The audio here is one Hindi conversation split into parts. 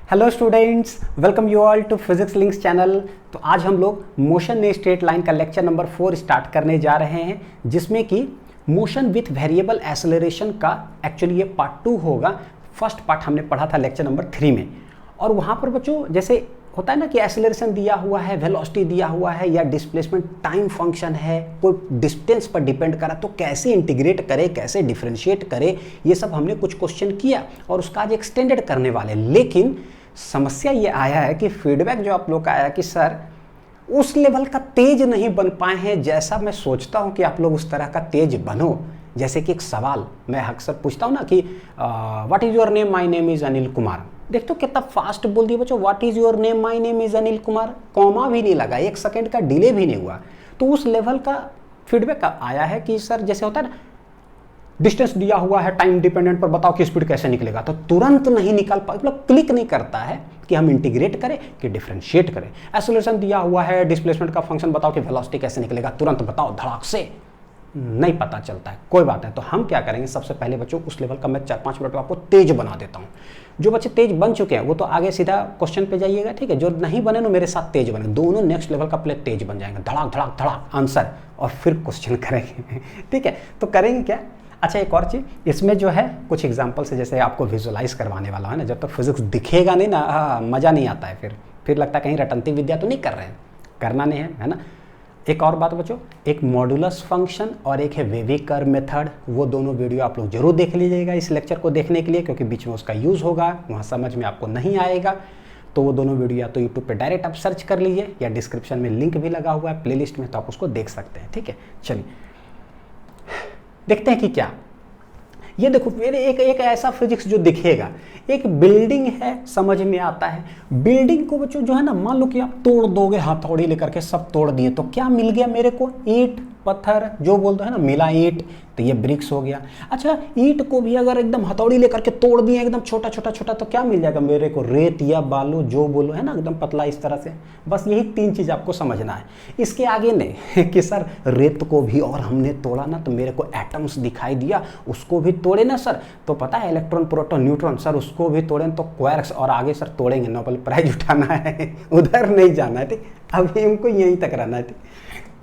Hello students, welcome you all to physics links channel. तो आज हम लोग मोशन इन स्ट्रेट लाइन का लेक्चर नंबर 4 स्टार्ट करने जा रहे हैं, जिसमें कि मोशन विथ वेरिएबल एक्सेलरेशन का एक्चुअली ये पार्ट 2 होगा। फर्स्ट पार्ट हमने पढ़ा था लेक्चर नंबर 3 में, और वहाँ पर बच्चों जैसे होता है ना कि एक्सेलरेशन दिया हुआ है, वेलोसिटी दिया हुआ है, या डिस्प्लेसमेंट टाइम फंक्शन है, कोई डिस्टेंस पर डिपेंड करा, तो कैसे इंटीग्रेट करे, कैसे डिफरेंशिएट करे, ये सब हमने कुछ क्वेश्चन किया और उसका आज एक्सटेंडेड करने वाले। लेकिन समस्या ये आया है कि फीडबैक जो आप लोग का आया कि सर उस लेवल का तेज नहीं बन पाए हैं जैसा मैं सोचता हूँ कि आप लोग उस तरह का तेज बनो। जैसे कि एक सवाल मैं अक्सर पूछता हूँ ना कि what is your name, my name is Anil Kumar. देख तो कितना फास्ट बोल दिया बच्चों, what is your name, my name is Anil Kumar. Comma भी नहीं लगा, 1 सेकंड का डिले भी नहीं हुआ। तो उस लेवल का फीडबैक आया है कि सर जैसे होता है ना, डिस्टेंस दिया हुआ है टाइम डिपेंडेंट पर, बताओ कि स्पीड कैसे निकलेगा। तो तुरंत नहीं निकाल पा, मतलब क्लिक नहीं करता है कि हम इंटीग्रेट करें कि डिफरेंशिएट करें। एक्सेलरेशन दिया हुआ है, डिस्प्लेसमेंट का फंक्शन बताओ कि वेलोसिटी कैसे निकलेगा, तुरंत बताओ, धड़ाक से नहीं पता चलता है। कोई बात नहीं, तो हम क्या करेंगे, सबसे पहले बच्चों उस लेवल का मैं 4-5 मिनट में आपको तेज बना देता हूँ। जो बच्चे तेज बन चुके हैं वो तो आगे सीधा क्वेश्चन पे जाइएगा, ठीक है। जो नहीं बने ना, मेरे साथ तेज बने, दोनों नेक्स्ट लेवल का प्ले तेज बन जाएंगे, धड़ाक धड़ाक धड़ाक आंसर, और फिर क्वेश्चन करेंगे ठीक है। तो करेंगे क्या, अच्छा एक और चीज़ इसमें जो है कुछ एग्जांपल से जैसे आपको विजुअलाइज करवाने वाला है ना। जब तक फिजिक्स दिखेगा नहीं ना, मज़ा नहीं आता है, फिर लगता है कहीं रटंती विद्या तो नहीं कर रहे हैं, करना नहीं है ना। एक और बात बच्चों, एक मॉडुलस फंक्शन और एक है वेवी कर्व मेथड, वो दोनों वीडियो आप लोग जरूर देख लीजिएगा इस लेक्चर को देखने के लिए, क्योंकि बीच में उसका यूज़ होगा, वहाँ समझ में आपको नहीं आएगा। तो वो दोनों वीडियो या तो यूट्यूब पे डायरेक्ट आप सर्च कर लीजिए, या डिस्क्रिप्शन में लिंक भी लगा हुआ है प्लेलिस्ट में, तो आप उसको देख सकते हैं, ठीक है। चलिए देखते हैं कि क्या ये देखो, मेरे एक ऐसा फिजिक्स जो दिखेगा, एक बिल्डिंग है, समझ में आता है। बिल्डिंग को बच्चों जो है ना, मान लो कि आप तोड़ दोगे, हथौड़ी लेकर के सब तोड़ दिए, तो क्या मिल गया मेरे को? ईंट पत्थर, जो बोलते हैं ना मिला ईंट, तो ये ब्रिक्स हो गया। अच्छा, ईंट को भी अगर एकदम हथौड़ी लेकर के तोड़ दिए एकदम छोटा छोटा छोटा, तो क्या मिल जाएगा मेरे को? रेत या बालू, जो बोलो है ना, एकदम पतला इस तरह से। बस यही 3 चीज़ आपको समझना है, इसके आगे नहीं कि सर रेत को भी और हमने तोड़ा ना तो मेरे को एटम्स दिखाई दिया, उसको भी तोड़े ना सर तो पता है इलेक्ट्रॉन प्रोटॉन न्यूट्रॉन, सर उसको भी तोड़े तो क्वार्क्स, और आगे सर तोड़ेंगे, नोबेल प्राइज उठाना है उधर नहीं जाना है, ठीक। अभी हमको यहीं तक रहना है, ठीक।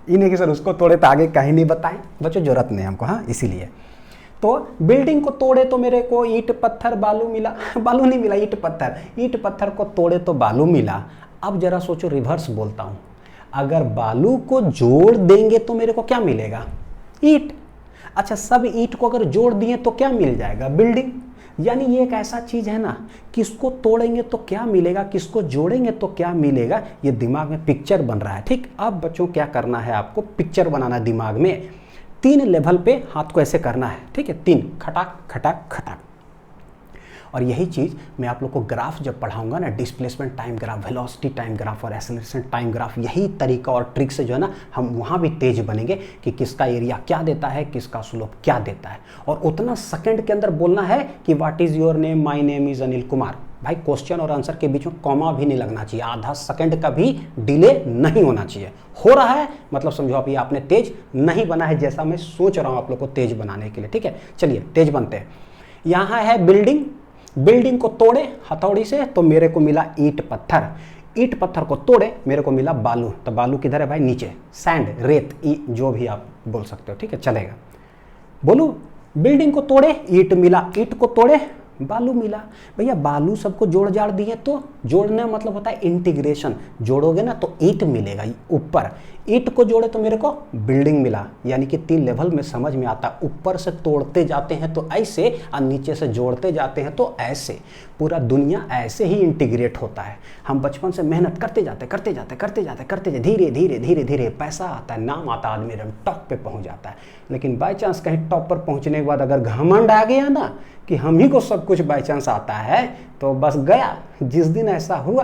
इन्हें कि सर उसको तोड़े तो आगे कहीं नहीं बताएं बच्चों, जरूरत नहीं हमको, हाँ इसीलिए। तो बिल्डिंग को तोड़े तो मेरे को ईंट पत्थर बालू मिला बालू नहीं मिला, ईंट पत्थर को तोड़े तो बालू मिला। अब जरा सोचो, रिवर्स बोलता हूँ, अगर बालू को जोड़ देंगे तो मेरे को क्या मिलेगा? ईंट। अच्छा, सब ईंट को अगर जोड़ दिए तो क्या मिल जाएगा? बिल्डिंग। यानी ये एक ऐसा चीज है ना, किसको तोड़ेंगे तो क्या मिलेगा, किसको जोड़ेंगे तो क्या मिलेगा, ये दिमाग में पिक्चर बन रहा है, ठीक। अब बच्चों क्या करना है, आपको पिक्चर बनाना दिमाग में। 3 लेवल पे हाथ को ऐसे करना है, ठीक है, 3 खटाक खटाक खटाक। और यही चीज़ मैं आप लोग को ग्राफ जब पढ़ाऊंगा ना, displacement time graph, velocity time graph और एक्सेलरेशन टाइम ग्राफ, यही तरीका और ट्रिक से जो है ना हम वहाँ भी तेज बनेंगे कि किसका एरिया क्या देता है, किसका स्लोप क्या देता है। और उतना सेकंड के अंदर बोलना है कि what is your name, my name is Anil Kumar. भाई क्वेश्चन और आंसर के बीच में कॉमा भी नहीं लगना चाहिए, आधा सेकंड का भी डिले नहीं होना चाहिए। हो रहा है मतलब समझो आप, ये आपने तेज नहीं बना है जैसा मैं सोच रहा हूँ आप लोग को तेज बनाने के लिए, ठीक है। चलिए तेज बनते हैं। यहाँ है बिल्डिंग, बिल्डिंग को तोड़े हथौड़ी से तो मेरे को मिला ईंट पत्थर, ईंट पत्थर को तोड़े मेरे को मिला बालू, तो बालू किधर है भाई? नीचे। सैंड, रेत, जो भी आप बोल सकते हो, ठीक है, चलेगा। बोलू, बिल्डिंग को तोड़े ईंट मिला, ईंट को तोड़े बालू मिला। भैया बालू सबको जोड़ जाड़ दिए, तो जोड़ने मतलब होता है इंटीग्रेशन, जोड़ोगे ना तो ईंट मिलेगा ऊपर, ईंट को जोड़े तो मेरे को बिल्डिंग मिला। यानी कि 3 लेवल में समझ में आता है, ऊपर से तोड़ते जाते हैं तो ऐसे, और नीचे से जोड़ते जाते हैं तो ऐसे। पूरा दुनिया ऐसे ही इंटीग्रेट होता है। हम बचपन से मेहनत करते जाते धीरे धीरे धीरे धीरे पैसा आता है, नाम आता है, आदमी एकदम टॉप पे पहुंच जाता है। लेकिन बाई चांस कहीं टॉप पर पहुंचने के बाद अगर घमंड आ गया ना कि हम ही को सब कुछ बाई चांस आता है, तो बस गया। जिस दिन ऐसा हुआ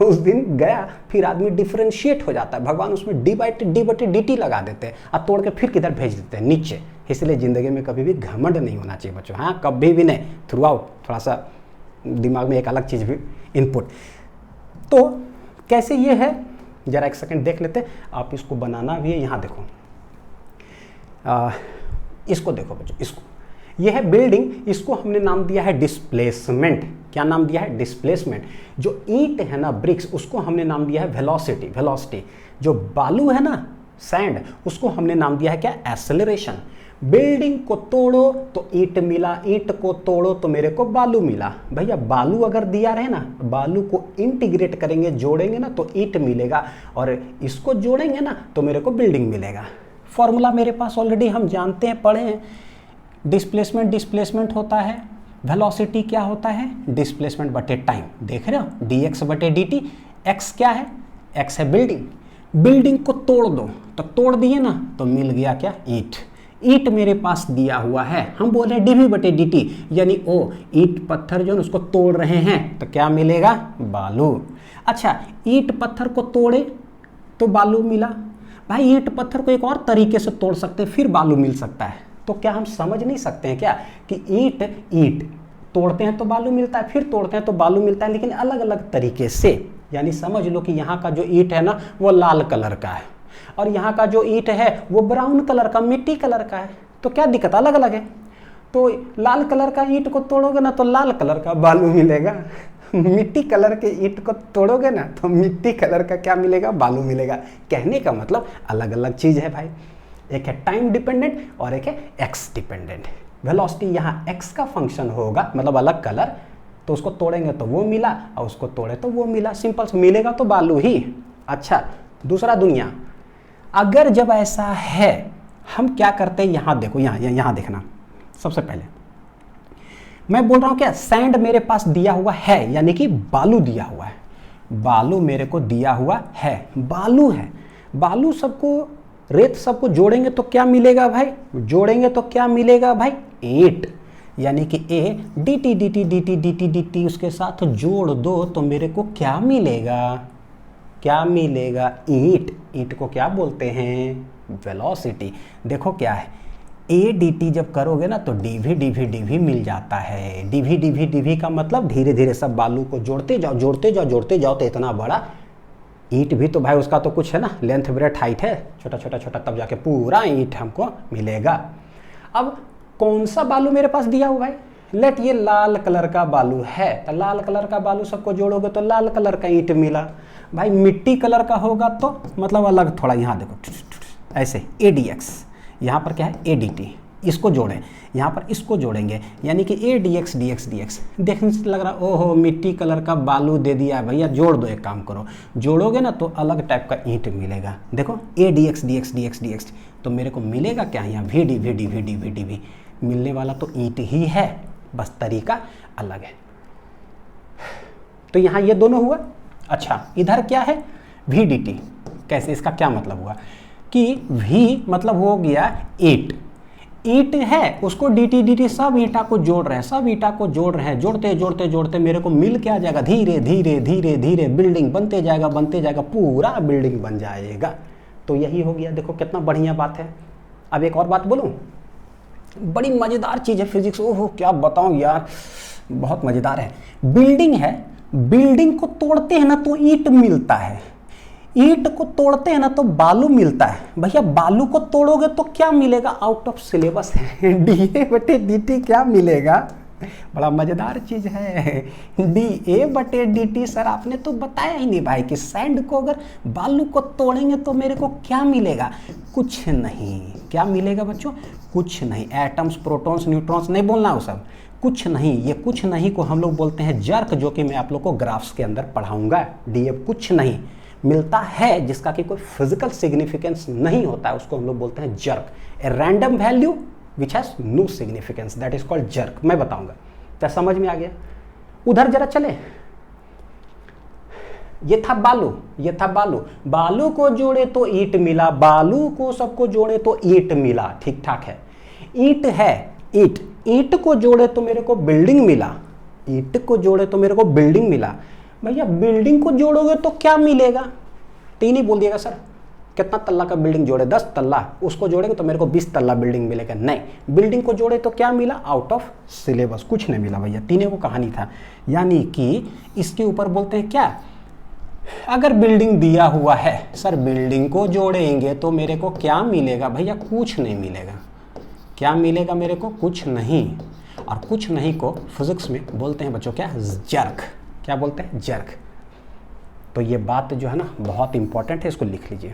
उस दिन गया, फिर आदमी डिफरेंशिएट हो जाता है। भगवान उसमें डी/dt लगा देते हैं और तोड़ के फिर किधर भेज देते हैं? नीचे। इसलिए ज़िंदगी में कभी भी घमंड नहीं होना चाहिए बच्चों, हाँ कभी भी नहीं। थ्रू आउट थोड़ा सा दिमाग में एक अलग चीज़ भी इनपुट। तो कैसे ये है, जरा 1 सेकंड देख लेते। आप इसको बनाना भी है, यहाँ देखो, इसको देखो बच्चों, इसको ये है बिल्डिंग, इसको हमने नाम दिया है डिस्प्लेसमेंट। क्या नाम दिया है? डिस्प्लेसमेंट। जो ईंट है ना, ब्रिक्स, उसको हमने नाम दिया है वेलोसिटी, वेलोसिटी। जो बालू है ना, सैंड, उसको हमने नाम दिया है क्या? एक्सेलरेशन। बिल्डिंग को तोड़ो तो ईंट मिला, ईंट को तोड़ो तो मेरे को बालू मिला। भैया बालू अगर दिया रहे ना, बालू को इंटीग्रेट करेंगे, जोड़ेंगे ना तो ईंट मिलेगा, और इसको जोड़ेंगे ना तो मेरे को बिल्डिंग मिलेगा। फॉर्मूला मेरे पास ऑलरेडी हम जानते हैं, पढ़े हैं। डिस्प्लेसमेंट डिस्प्लेसमेंट होता है, वेलोसिटी क्या होता है? डिस्प्लेसमेंट बटे टाइम। देख रहे हो, dx बटे dt। x क्या है? x है बिल्डिंग। बिल्डिंग को तोड़ दो तो तोड़ दिए ना तो मिल गया क्या? ईंट। ईंट मेरे पास दिया हुआ है, हम बोल रहे हैं dv बटे dt, यानी ओ ईंट पत्थर जो है उसको तोड़ रहे हैं तो क्या मिलेगा? बालू। अच्छा, ईंट पत्थर को तोड़े तो बालू मिला। भाई ईंट पत्थर को एक और तरीके से तोड़ सकते हैं, फिर बालू मिल सकता है। तो क्या हम समझ नहीं सकते हैं क्या कि ईंट ईंट तोड़ते हैं तो बालू मिलता है, फिर तोड़ते हैं तो बालू मिलता है, लेकिन अलग अलग तरीके से। यानी समझ लो कि यहाँ का जो ईंट है ना वो लाल कलर का है, और यहाँ का जो ईंट है वो ब्राउन कलर का, मिट्टी कलर का है। तो क्या दिक्कत? अलग अलग है। तो लाल कलर का ईंट को तोड़ोगे ना तो लाल कलर का बालू मिलेगा, मिट्टी कलर के ईंट को तोड़ोगे ना तो मिट्टी कलर का क्या मिलेगा? बालू मिलेगा। कहने का मतलब अलग अलग चीज है भाई। एक है टाइम डिपेंडेंट और एक है एक्स डिपेंडेंट। वेलोसिटी यहाँ एक्स का फंक्शन होगा, मतलब अलग कलर, तो उसको तोड़ेंगे तो वो मिला और उसको तोड़े तो वो मिला। सिंपल से मिलेगा तो बालू ही। अच्छा, दूसरा दुनिया, अगर जब ऐसा है हम क्या करते हैं? यहाँ देखो, यहाँ देखना। सबसे पहले मैं बोल रहा हूँ क्या, सैंड मेरे पास दिया हुआ है, यानी कि बालू दिया हुआ है। बालू मेरे को दिया हुआ है, बालू है। बालू सबको, रेत सबको जोड़ेंगे तो क्या मिलेगा भाई? जोड़ेंगे तो क्या मिलेगा भाई? ईंट। यानी कि ए dt dt dt dt dt उसके साथ जोड़ दो तो मेरे को क्या मिलेगा? क्या मिलेगा? ईंट। ईंट को क्या बोलते हैं? वेलोसिटी। देखो क्या है, ए डी टी जब करोगे ना तो dv dv dv मिल जाता है। dv dv dv का मतलब धीरे धीरे सब बालू को जोड़ते जाओ जोड़ते जाओ जोड़ते जाओ तो इतना बड़ा ईंट भी तो भाई उसका तो कुछ है ना, लेंथ ब्रेथ हाइट है, छोटा छोटा छोटा, तब जाके पूरा ईंट हमको मिलेगा। अब कौन सा बालू मेरे पास दिया हुआ है? लेट ये लाल कलर का बालू है, तो लाल कलर का बालू सबको जोड़ोगे तो लाल कलर का ईंट मिला। भाई मिट्टी कलर का होगा तो मतलब अलग, थोड़ा यहाँ देखो ऐसे ADX, यहाँ पर क्या है ADT, इसको जोड़ें, यहाँ पर इसको जोड़ेंगे, यानी कि ADX DX DX। देखने से लग रहा ओहो मिट्टी कलर का बालू दे दिया है भैया, जोड़ दो। एक काम करो, जोड़ोगे ना तो अलग टाइप का ईंट मिलेगा। देखो ADX DX DX DX, तो मेरे को मिलेगा क्या यहाँ? VD VD VD VD V। मिलने वाला तो ईंट ही है, बस तरीका अलग है। तो यहाँ ये दोनों हुआ। अच्छा, इधर क्या है? VDT। कैसे? इसका क्या मतलब हुआ कि V मतलब हो गया ईंट। ईंट है, उसको dt dt सब ईंटा को जोड़ रहे हैं, सब ईंटा को जोड़ रहे हैं, जोड़ते जोड़ते जोड़ते मेरे को मिल क्या जाएगा? धीरे धीरे धीरे धीरे बिल्डिंग बनते जाएगा, पूरा बिल्डिंग बन जाएगा। तो यही हो गया। देखो कितना बढ़िया बात है। अब एक और बात बोलूं, बड़ी मजेदार चीज है फिजिक्स। ओहो क्या बताऊं यार, बहुत मजेदार है। बिल्डिंग है, बिल्डिंग को तोड़ते हैं ना तो ईंट मिलता है, ईंट को तोड़ते हैं ना तो बालू मिलता है। भैया बालू को तोड़ोगे तो क्या मिलेगा? आउट ऑफ सिलेबस है, DA बटे DT क्या मिलेगा? बड़ा मजेदार चीज है, DA बटे DT। सर आपने तो बताया ही नहीं भाई कि सैंड को अगर बालू को तोड़ेंगे तो मेरे को क्या मिलेगा? कुछ नहीं। क्या मिलेगा बच्चों? कुछ नहीं। एटम्स, प्रोटॉन्स, न्यूट्रॉन्स नहीं बोलना, वो सब कुछ नहीं। ये कुछ नहीं को हम लोग बोलते हैं जर्क, जो कि मैं आप लोग को ग्राफ्स के अंदर पढ़ाऊंगा। DA कुछ नहीं मिलता है जिसका कि कोई फिजिकल सिग्निफिकेंस नहीं होता है, उसको हम लोग बोलते हैं jerk. A random value which has no significance, that is called jerk. मैं बताऊंगा। क्या समझ में आ गया? उधर जरा चले। ये था बालू, ये था बालू। बालू को जोड़े तो ईंट मिला, बालू को सबको जोड़े तो ईंट मिला। ठीक ठाक है। ईंट है, ईंट, ईंट को जोड़े तो मेरे को बिल्डिंग मिला, ईंट को जोड़े तो मेरे को बिल्डिंग मिला। भैया बिल्डिंग को जोड़ोगे तो क्या मिलेगा? तीन ही बोल दिएगा सर। कितना तल्ला का बिल्डिंग जोड़े? 10 तल्ला। उसको जोड़ेंगे तो मेरे को 20 तल्ला बिल्डिंग मिलेगा। नहीं, बिल्डिंग को जोड़े तो क्या मिला? आउट ऑफ सिलेबस, कुछ नहीं मिला भैया। तीनों को कहानी था। यानी कि इसके ऊपर बोलते हैं क्या, अगर बिल्डिंग दिया हुआ है, सर बिल्डिंग को जोड़ेंगे तो मेरे को क्या मिलेगा? भैया कुछ नहीं मिलेगा। क्या मिलेगा मेरे को? कुछ नहीं। और कुछ नहीं को फिजिक्स में बोलते हैं बच्चों क्या? जर्क। क्या बोलते हैं? जर्क। तो ये बात जो है ना बहुत इंपॉर्टेंट है, इसको लिख लीजिए।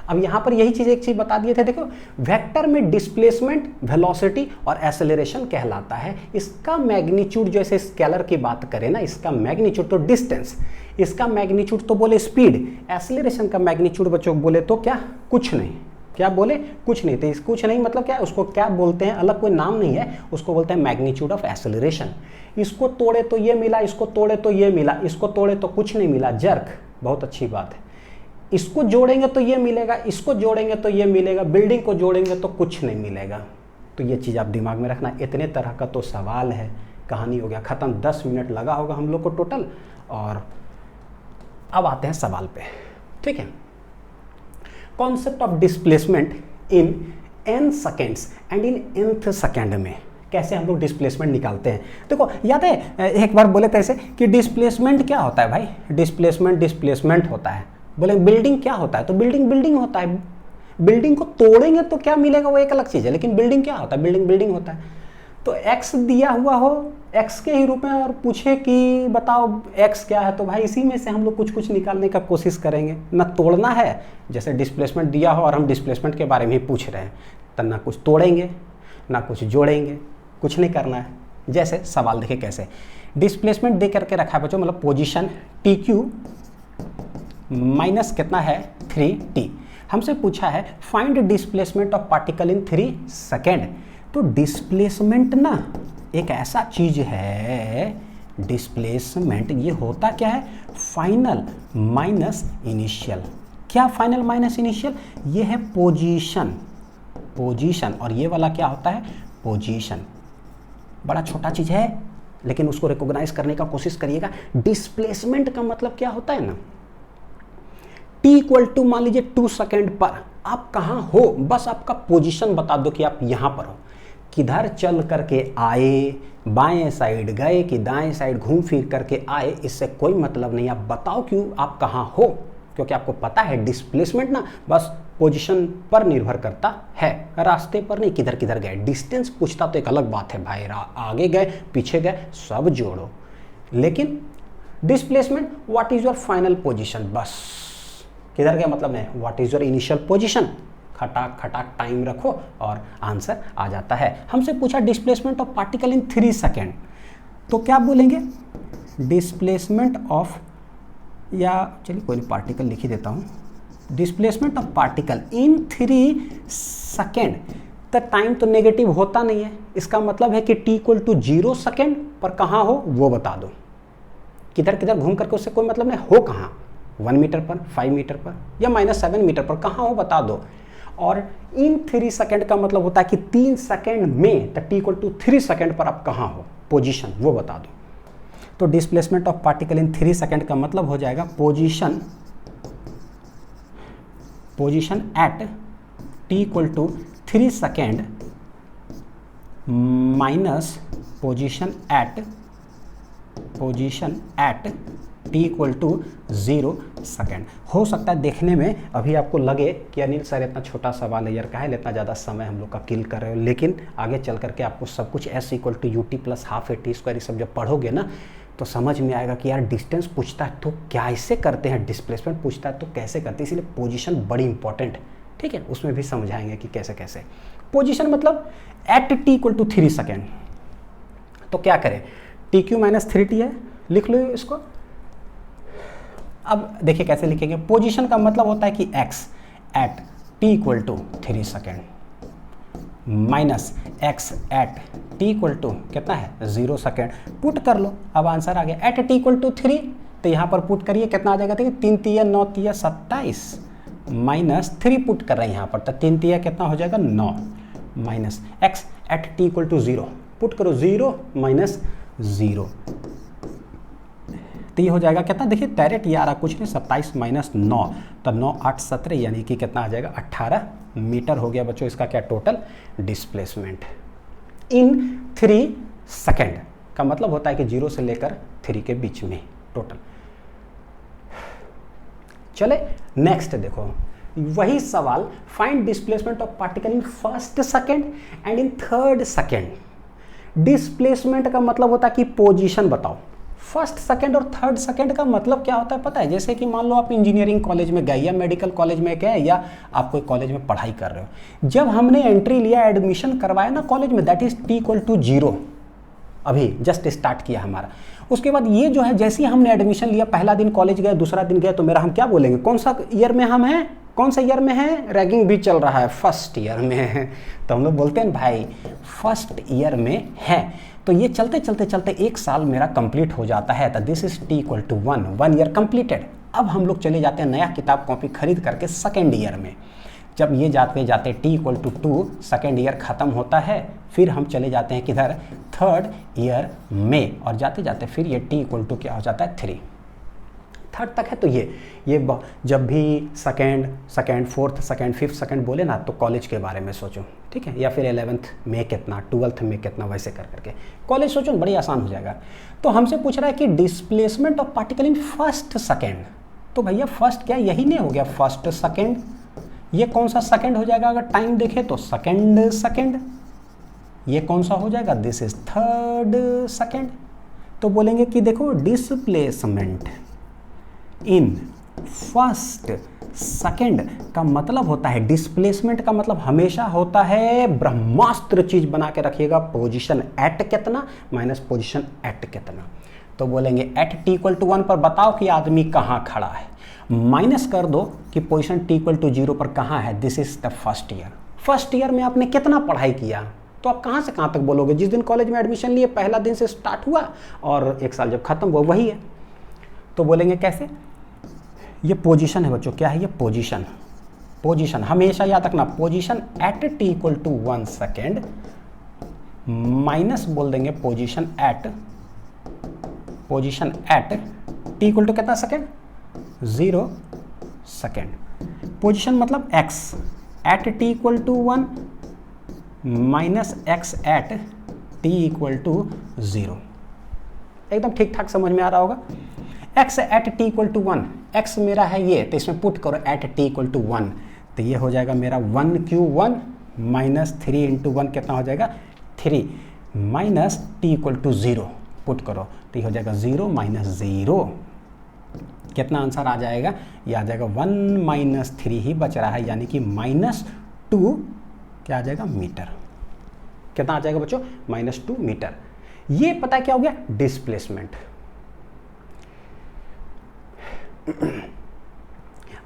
अब यहां पर यही चीज, एक चीज बता दिए थे, देखो वेक्टर में डिस्प्लेसमेंट, वेलोसिटी और एक्सेलरेशन कहलाता है। इसका मैग्नीट्यूड, जैसे स्केलर की बात करें ना, इसका मैग्नीट्यूड तो डिस्टेंस, इसका मैग्नीट्यूड तो बोले स्पीड, एक्सेलरेशन का मैग्नीट्यूड बच्चों बोले तो क्या? कुछ नहीं। क्या बोले? कुछ नहीं। तो इस कुछ नहीं मतलब क्या? उसको क्या बोलते हैं? अलग कोई नाम नहीं है, उसको बोलते हैं मैग्नीट्यूड ऑफ एक्सेलरेशन। इसको तोड़े तो ये मिला, इसको तोड़े तो ये मिला, इसको तोड़े तो कुछ नहीं मिला, जर्क। बहुत अच्छी बात है। इसको जोड़ेंगे तो ये मिलेगा, इसको जोड़ेंगे तो ये मिलेगा, बिल्डिंग को जोड़ेंगे तो कुछ नहीं मिलेगा। तो ये चीज़ आप दिमाग में रखना। इतने तरह का तो सवाल है, कहानी हो गया ख़त्म। 10 मिनट लगा होगा हम लोग को टोटल। और अब आते हैं सवाल पे, ठीक है। Concept of displacement in n seconds and in nth second में कैसे हम लोग डिस्प्लेसमेंट निकालते हैं। देखो याद है एक बार बोले थे ऐसे कि डिस्प्लेसमेंट क्या होता है भाई? डिस्प्लेसमेंट होता है। बोले बिल्डिंग क्या होता है? तो बिल्डिंग होता है। बिल्डिंग को तोड़ेंगे तो क्या मिलेगा वो एक अलग चीज़ है, लेकिन बिल्डिंग क्या होता है? बिल्डिंग होता है। तो x दिया हुआ हो, x के ही रूप में, और पूछे कि बताओ x क्या है, तो भाई इसी में से हम लोग कुछ कुछ निकालने का कोशिश करेंगे। ना तोड़ना है, जैसे डिस्प्लेसमेंट दिया हो और हम डिस्प्लेसमेंट के बारे में ही पूछ रहे हैं, तो ना कुछ तोड़ेंगे ना कुछ जोड़ेंगे, कुछ नहीं करना है। जैसे सवाल देखे कैसे डिस्प्लेसमेंट दे करके रखा है बच्चों, मतलब पोजीशन TQ माइनस कितना है? 3t। हमसे पूछा है find displacement of particle in 3 second. तो डिस्प्लेसमेंट ना एक ऐसा चीज है, डिस्प्लेसमेंट ये होता क्या है? Final minus initial. क्या फाइनल माइनस इनिशियल? ये है पोजीशन, और ये वाला क्या होता है? पोजीशन। बड़ा छोटा चीज है, लेकिन उसको रिकॉग्नाइज करने का कोशिश करिएगा। डिस्प्लेसमेंट का मतलब क्या होता है ना, t इक्वल टू मान लीजिए 2 सेकेंड पर आप कहाँ हो, बस आपका पोजीशन बता दो कि आप यहाँ पर हो। किधर चल करके आए, बाएं साइड गए कि दाएं साइड घूम फिर करके आए, इससे कोई मतलब नहीं। आप बताओ क्यों आप कहाँ हो, क्योंकि आपको पता है डिस्प्लेसमेंट ना बस पोजीशन पर निर्भर करता है, रास्ते पर नहीं। किधर किधर गए, डिस्टेंस पूछता तो एक अलग बात है भाई, आगे गए पीछे गए सब जोड़ो। लेकिन displacement what is your final position, बस किधर गया मतलब नहीं, what is your initial position. खटाक खटाक टाइम रखो और आंसर आ जाता है। हमसे पूछा displacement of particle in 3 second, तो क्या बोलेंगे? डिस्प्लेसमेंट ऑफ, या चलिए कोई नहीं पार्टिकल लिख ही देता हूँ, displacement of particle in 3 second. तो टाइम तो नेगेटिव होता नहीं है, इसका मतलब है कि t इक्वल टू 0 सेकेंड पर कहाँ हो वो बता दो। किधर किधर घूम करके उससे कोई मतलब नहीं, हो कहाँ, 1 मीटर पर, 5 मीटर पर या -7 मीटर पर, कहाँ हो बता दो। और इन 3 सेकेंड का मतलब होता है कि 3 सेकेंड में, तो t इक्वल टू 3 सेकेंड पर आप कहाँ हो, पोजीशन वो बता दो। तो displacement of particle in 3 second का मतलब हो जाएगा position at t equal to 3 second minus position at t equal to 0 second. हो सकता है देखने में अभी आपको लगे कि अनिल सर इतना छोटा सवाल है यार, काहे इतना ज़्यादा समय हम लोग का किल कर रहे हो, लेकिन आगे चल करके आपको सब कुछ s equal to ut plus half AT square ये सब जब पढ़ोगे ना तो समझ में आएगा कि यार डिस्टेंस पूछता है तो कैसे करते हैं, डिस्प्लेसमेंट पूछता है तो कैसे करते हैं। इसलिए पोजीशन बड़ी इंपॉर्टेंट है, ठीक है, उसमें भी समझाएंगे कि कैसे कैसे। पोजीशन मतलब at t equal to 3 second, तो क्या करें, TQ माइनस 3t है, लिख लो इसको। अब देखिए कैसे लिखेंगे, पोजीशन का मतलब होता है कि x at t equal to 3 second minus x at t equal to कितना है 0 सेकेंड, पुट कर लो। अब आंसर आ गया एट t इक्वल टू 3, तो यहाँ पर पुट करिए, कितना आ जाएगा, देखिए 3 तिया 9 तिया 27 माइनस 3 पुट कर रहे हैं यहाँ पर, तो 3 तिया कितना हो जाएगा 9 minus x at t equal to 0, put करो 0 माइनस 0, तो ये हो जाएगा कितना, देखिए डायरेक्ट ये आ रहा कुछ नहीं, 27 माइनस 9, तो 9 8 17 यानी कि कितना आ जाएगा 18 मीटर हो गया बच्चों इसका क्या टोटल डिस्प्लेसमेंट इन 3 सेकेंड का मतलब होता है कि 0 से लेकर 3 के बीच में टोटल। चले नेक्स्ट देखो, वही सवाल, find displacement of particle in first second and in third second. Displacement का मतलब होता है कि पोजीशन बताओ। फर्स्ट सेकंड और थर्ड सेकंड का मतलब क्या होता है पता है? जैसे कि मान लो आप इंजीनियरिंग कॉलेज में गए या मेडिकल कॉलेज में गए या आप कोई कॉलेज में पढ़ाई कर रहे हो, जब हमने एंट्री लिया, एडमिशन करवाया ना कॉलेज में, दैट इज t=0, अभी जस्ट स्टार्ट किया हमारा। उसके बाद ये जो है, जैसे ही हमने एडमिशन लिया, पहला दिन कॉलेज गए, दूसरा दिन गए, तो मेरा हम क्या बोलेंगे, कौन सा ईयर में हम हैं, कौन सा ईयर में है, रैगिंग भी चल रहा है, फर्स्ट ईयर में है, तो हम लोग बोलते हैं भाई फर्स्ट ईयर में है। तो ये चलते चलते चलते एक साल मेरा कंप्लीट हो जाता है, तो this is t=1, 1 year completed. अब हम लोग चले जाते हैं नया किताब कॉपी खरीद करके सेकेंड ईयर में। जब ये जाते जाते t=2 सेकेंड ईयर ख़त्म होता है, फिर हम चले जाते हैं किधर, थर्ड ईयर में, और जाते जाते फिर ये t= क्या हो जाता है, 3। थर्ड तक है। तो ये जब भी second, fourth second, fifth second बोले ना, तो कॉलेज के बारे में सोचो, ठीक है, या फिर 11th में कितना, 12th में कितना, वैसे कर करके कॉलेज सोचो, बड़ी आसान हो जाएगा। तो हमसे पूछ रहा है कि displacement of particle in first second, तो भैया फर्स्ट क्या यही नहीं हो गया, फर्स्ट सेकेंड, ये कौन सा सेकेंड हो जाएगा, अगर टाइम देखें तो सेकेंड, ये कौन सा हो जाएगा, दिस इज थर्ड सेकेंड। तो बोलेंगे कि देखो डिस्प्लेसमेंट इन फर्स्ट सेकेंड का मतलब होता है, डिस्प्लेसमेंट का मतलब हमेशा होता है, ब्रह्मास्त्र चीज बना के रखिएगा, पोजीशन एट कितना माइनस पोजीशन एट कितना। तो बोलेंगे एट t=1 पर बताओ कि आदमी कहाँ खड़ा है, माइनस कर दो कि पोजीशन t=0 पर कहाँ है, this is the first year. First year में आपने कितना पढ़ाई किया, तो आप कहाँ से कहाँ तक बोलोगे, जिस दिन कॉलेज में एडमिशन लिए पहला दिन से स्टार्ट हुआ और एक साल जब खत्म हुआ वही है। तो बोलेंगे कैसे, ये पोजीशन है बच्चों, क्या है ये पोजीशन हमेशा याद रखना, position eight t=1 second minus बोल देंगे पोजीशन एट t= कितना सेकेंड, 0 सेकेंड। पोजीशन मतलब x at t=1 minus x at t=0। एकदम ठीक ठाक समझ में आ रहा होगा। x एट t=1, x मेरा है ये, तो इसमें पुट करो एट t=1, तो ये हो जाएगा मेरा 1q1 माइनस 3 × 1 कितना हो जाएगा, 3 माइनस t=0 पुट करो, तो ये हो जाएगा 0 माइनस 0, कितना आंसर आ जाएगा, ये आ जाएगा 1 माइनस 3 ही बच रहा है, यानी कि -2 क्या आ जाएगा, मीटर। कितना आ जाएगा बच्चों, -2 मीटर। ये पता क्या हो गया, डिस्प्लेसमेंट।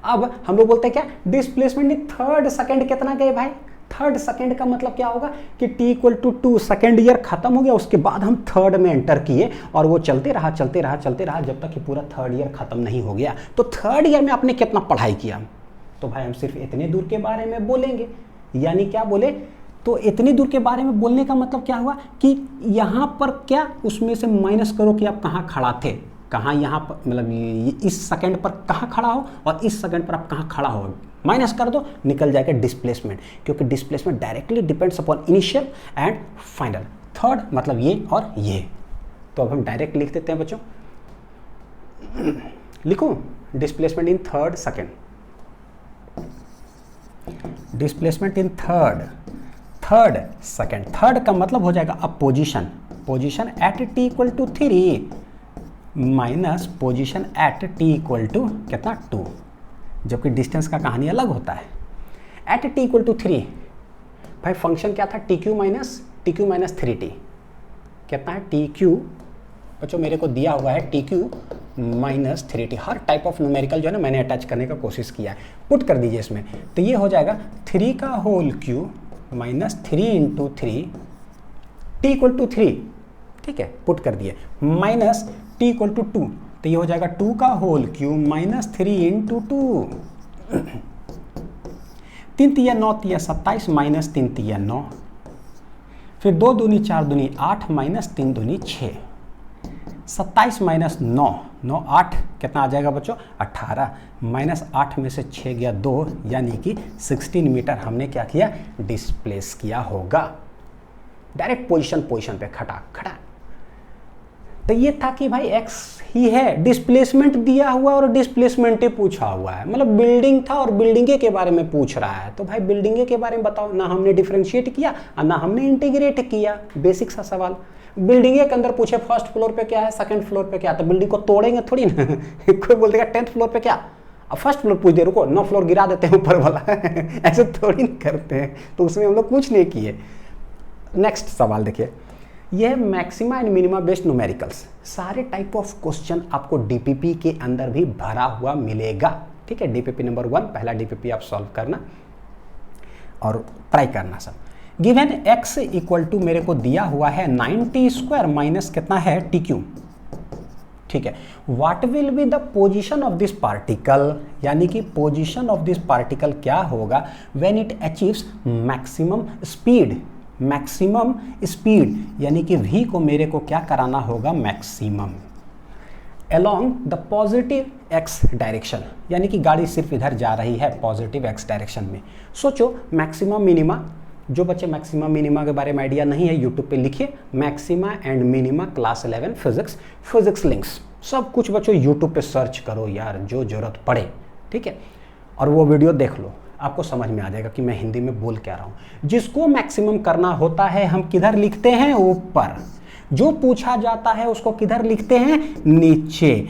अब हम लोग बोलते हैं क्या, डिस्प्लेसमेंट इन थर्ड सेकेंड कितना गए भाई, थर्ड सेकेंड का मतलब क्या होगा कि t=2 सेकेंड ईयर खत्म हो गया, उसके बाद हम थर्ड में एंटर किए और वो चलते रहा जब तक कि पूरा थर्ड ईयर खत्म नहीं हो गया। तो थर्ड ईयर में आपने कितना पढ़ाई किया, तो भाई हम सिर्फ इतने दूर के बारे में बोलेंगे, यानी क्या बोले, तो इतनी दूर के बारे में बोलने का मतलब क्या हुआ कि यहाँ पर क्या, उसमें से माइनस करो कि आप कहाँ खड़ा थे, कहाँ यहाँ पर, मतलब इस सेकंड पर कहाँ खड़ा हो और इस सेकंड पर आप कहाँ खड़ा हो, माइनस कर दो, निकल जाएगा डिस्प्लेसमेंट, क्योंकि displacement directly depends upon initial and final. Third मतलब ये और ये, तो अब हम डायरेक्ट लिख देते हैं बच्चों, लिखो displacement in third second, displacement in third second. Third का मतलब हो जाएगा अब position at t=3 minus position at t= कितना, 2, जबकि डिस्टेंस का कहानी अलग होता है। एट t=3 भाई फंक्शन क्या था, tq माइनस 3t, कितना है tq, बच्चों मेरे को दिया हुआ है tq minus 3t। Her type of numerical जो है ना मैंने अटैच करने का कोशिश किया है, पुट कर दीजिए इसमें, तो ये हो जाएगा 3 का होल क्यू माइनस 3 × 3 t=3, ठीक है, पुट कर दिए, माइनस t=2, तो ये हो जाएगा 2 का होल क्यू माइनस 3 × 2, 3 तिया 9 तिया 27 माइनस 3 तिया 9, फिर 2 दूनी 4 दूनी 8 माइनस 3 दूनी 6, 27 माइनस 9 8 कितना आ जाएगा बच्चों, 18, माइनस 8 में से 6 गया 2, यानी कि 16 मीटर हमने क्या किया, डिस्प्लेस किया होगा। डायरेक्ट पोजीशन पे खड़ा। तो ये था कि भाई x ही है, डिस्प्लेसमेंट दिया हुआ और डिस्प्लेसमेंट ही पूछा हुआ है, मतलब बिल्डिंग था और बिल्डिंगे के बारे में पूछ रहा है। तो भाई बिल्डिंगे के बारे में बताओ, ना हमने डिफरेंशिएट किया और ना हमने इंटीग्रेट किया, बेसिक सा सवाल। बिल्डिंगे के अंदर पूछे फर्स्ट फ्लोर पे क्या है, सेकंड फ्लोर पे क्या है, तो बिल्डिंग को तोड़ेंगे थोड़ी ना कोई बोल देगा 10th फ्लोर पे क्या, अब फर्स्ट फ्लोर पूछ दे, रुको 9 फ्लोर गिरा देते हैं ऊपर वाला ऐसे थोड़ी नहीं करते हैं, तो उसमें हम लोग कुछ नहीं किए। नेक्स्ट सवाल देखिए, यह maxima and minima based numericals, सारे टाइप ऑफ क्वेश्चन आपको डीपीपी के अंदर भी भरा हुआ मिलेगा, ठीक है। डीपीपी नंबर 1, पहला डीपीपी आप सॉल्व करना और ट्राई करना सब। गिवन x इक्वल टू मेरे को दिया हुआ है 90 स्क्वायर माइनस कितना है टी क्यू, ठीक है। What will be the position of this particle, यानी कि पोजीशन ऑफ दिस पार्टिकल क्या होगा when it achieves maximum speed, maximum speed यानी कि v को मेरे को क्या कराना होगा, maximum along the positive x direction, यानी कि गाड़ी सिर्फ इधर जा रही है पॉजिटिव x डायरेक्शन में। सोचो मैक्सिमम मिनिमा, जो बच्चे मैक्सिमा मिनिमा के बारे में आइडिया नहीं है यूट्यूब पे लिखिए maxima and minima class 11 physics, physics links, सब कुछ बच्चों यूट्यूब पे सर्च करो यार, जो जरूरत पड़े, ठीक है। और वो वीडियो देख लो, आपको समझ में आ जाएगा कि मैं हिंदी में बोल क्या रहा हूँ। जिसको मैक्सिमम करना होता है हम किधर लिखते हैं, ऊपर। जो पूछा जाता है उसको किधर लिखते हैं, नीचे।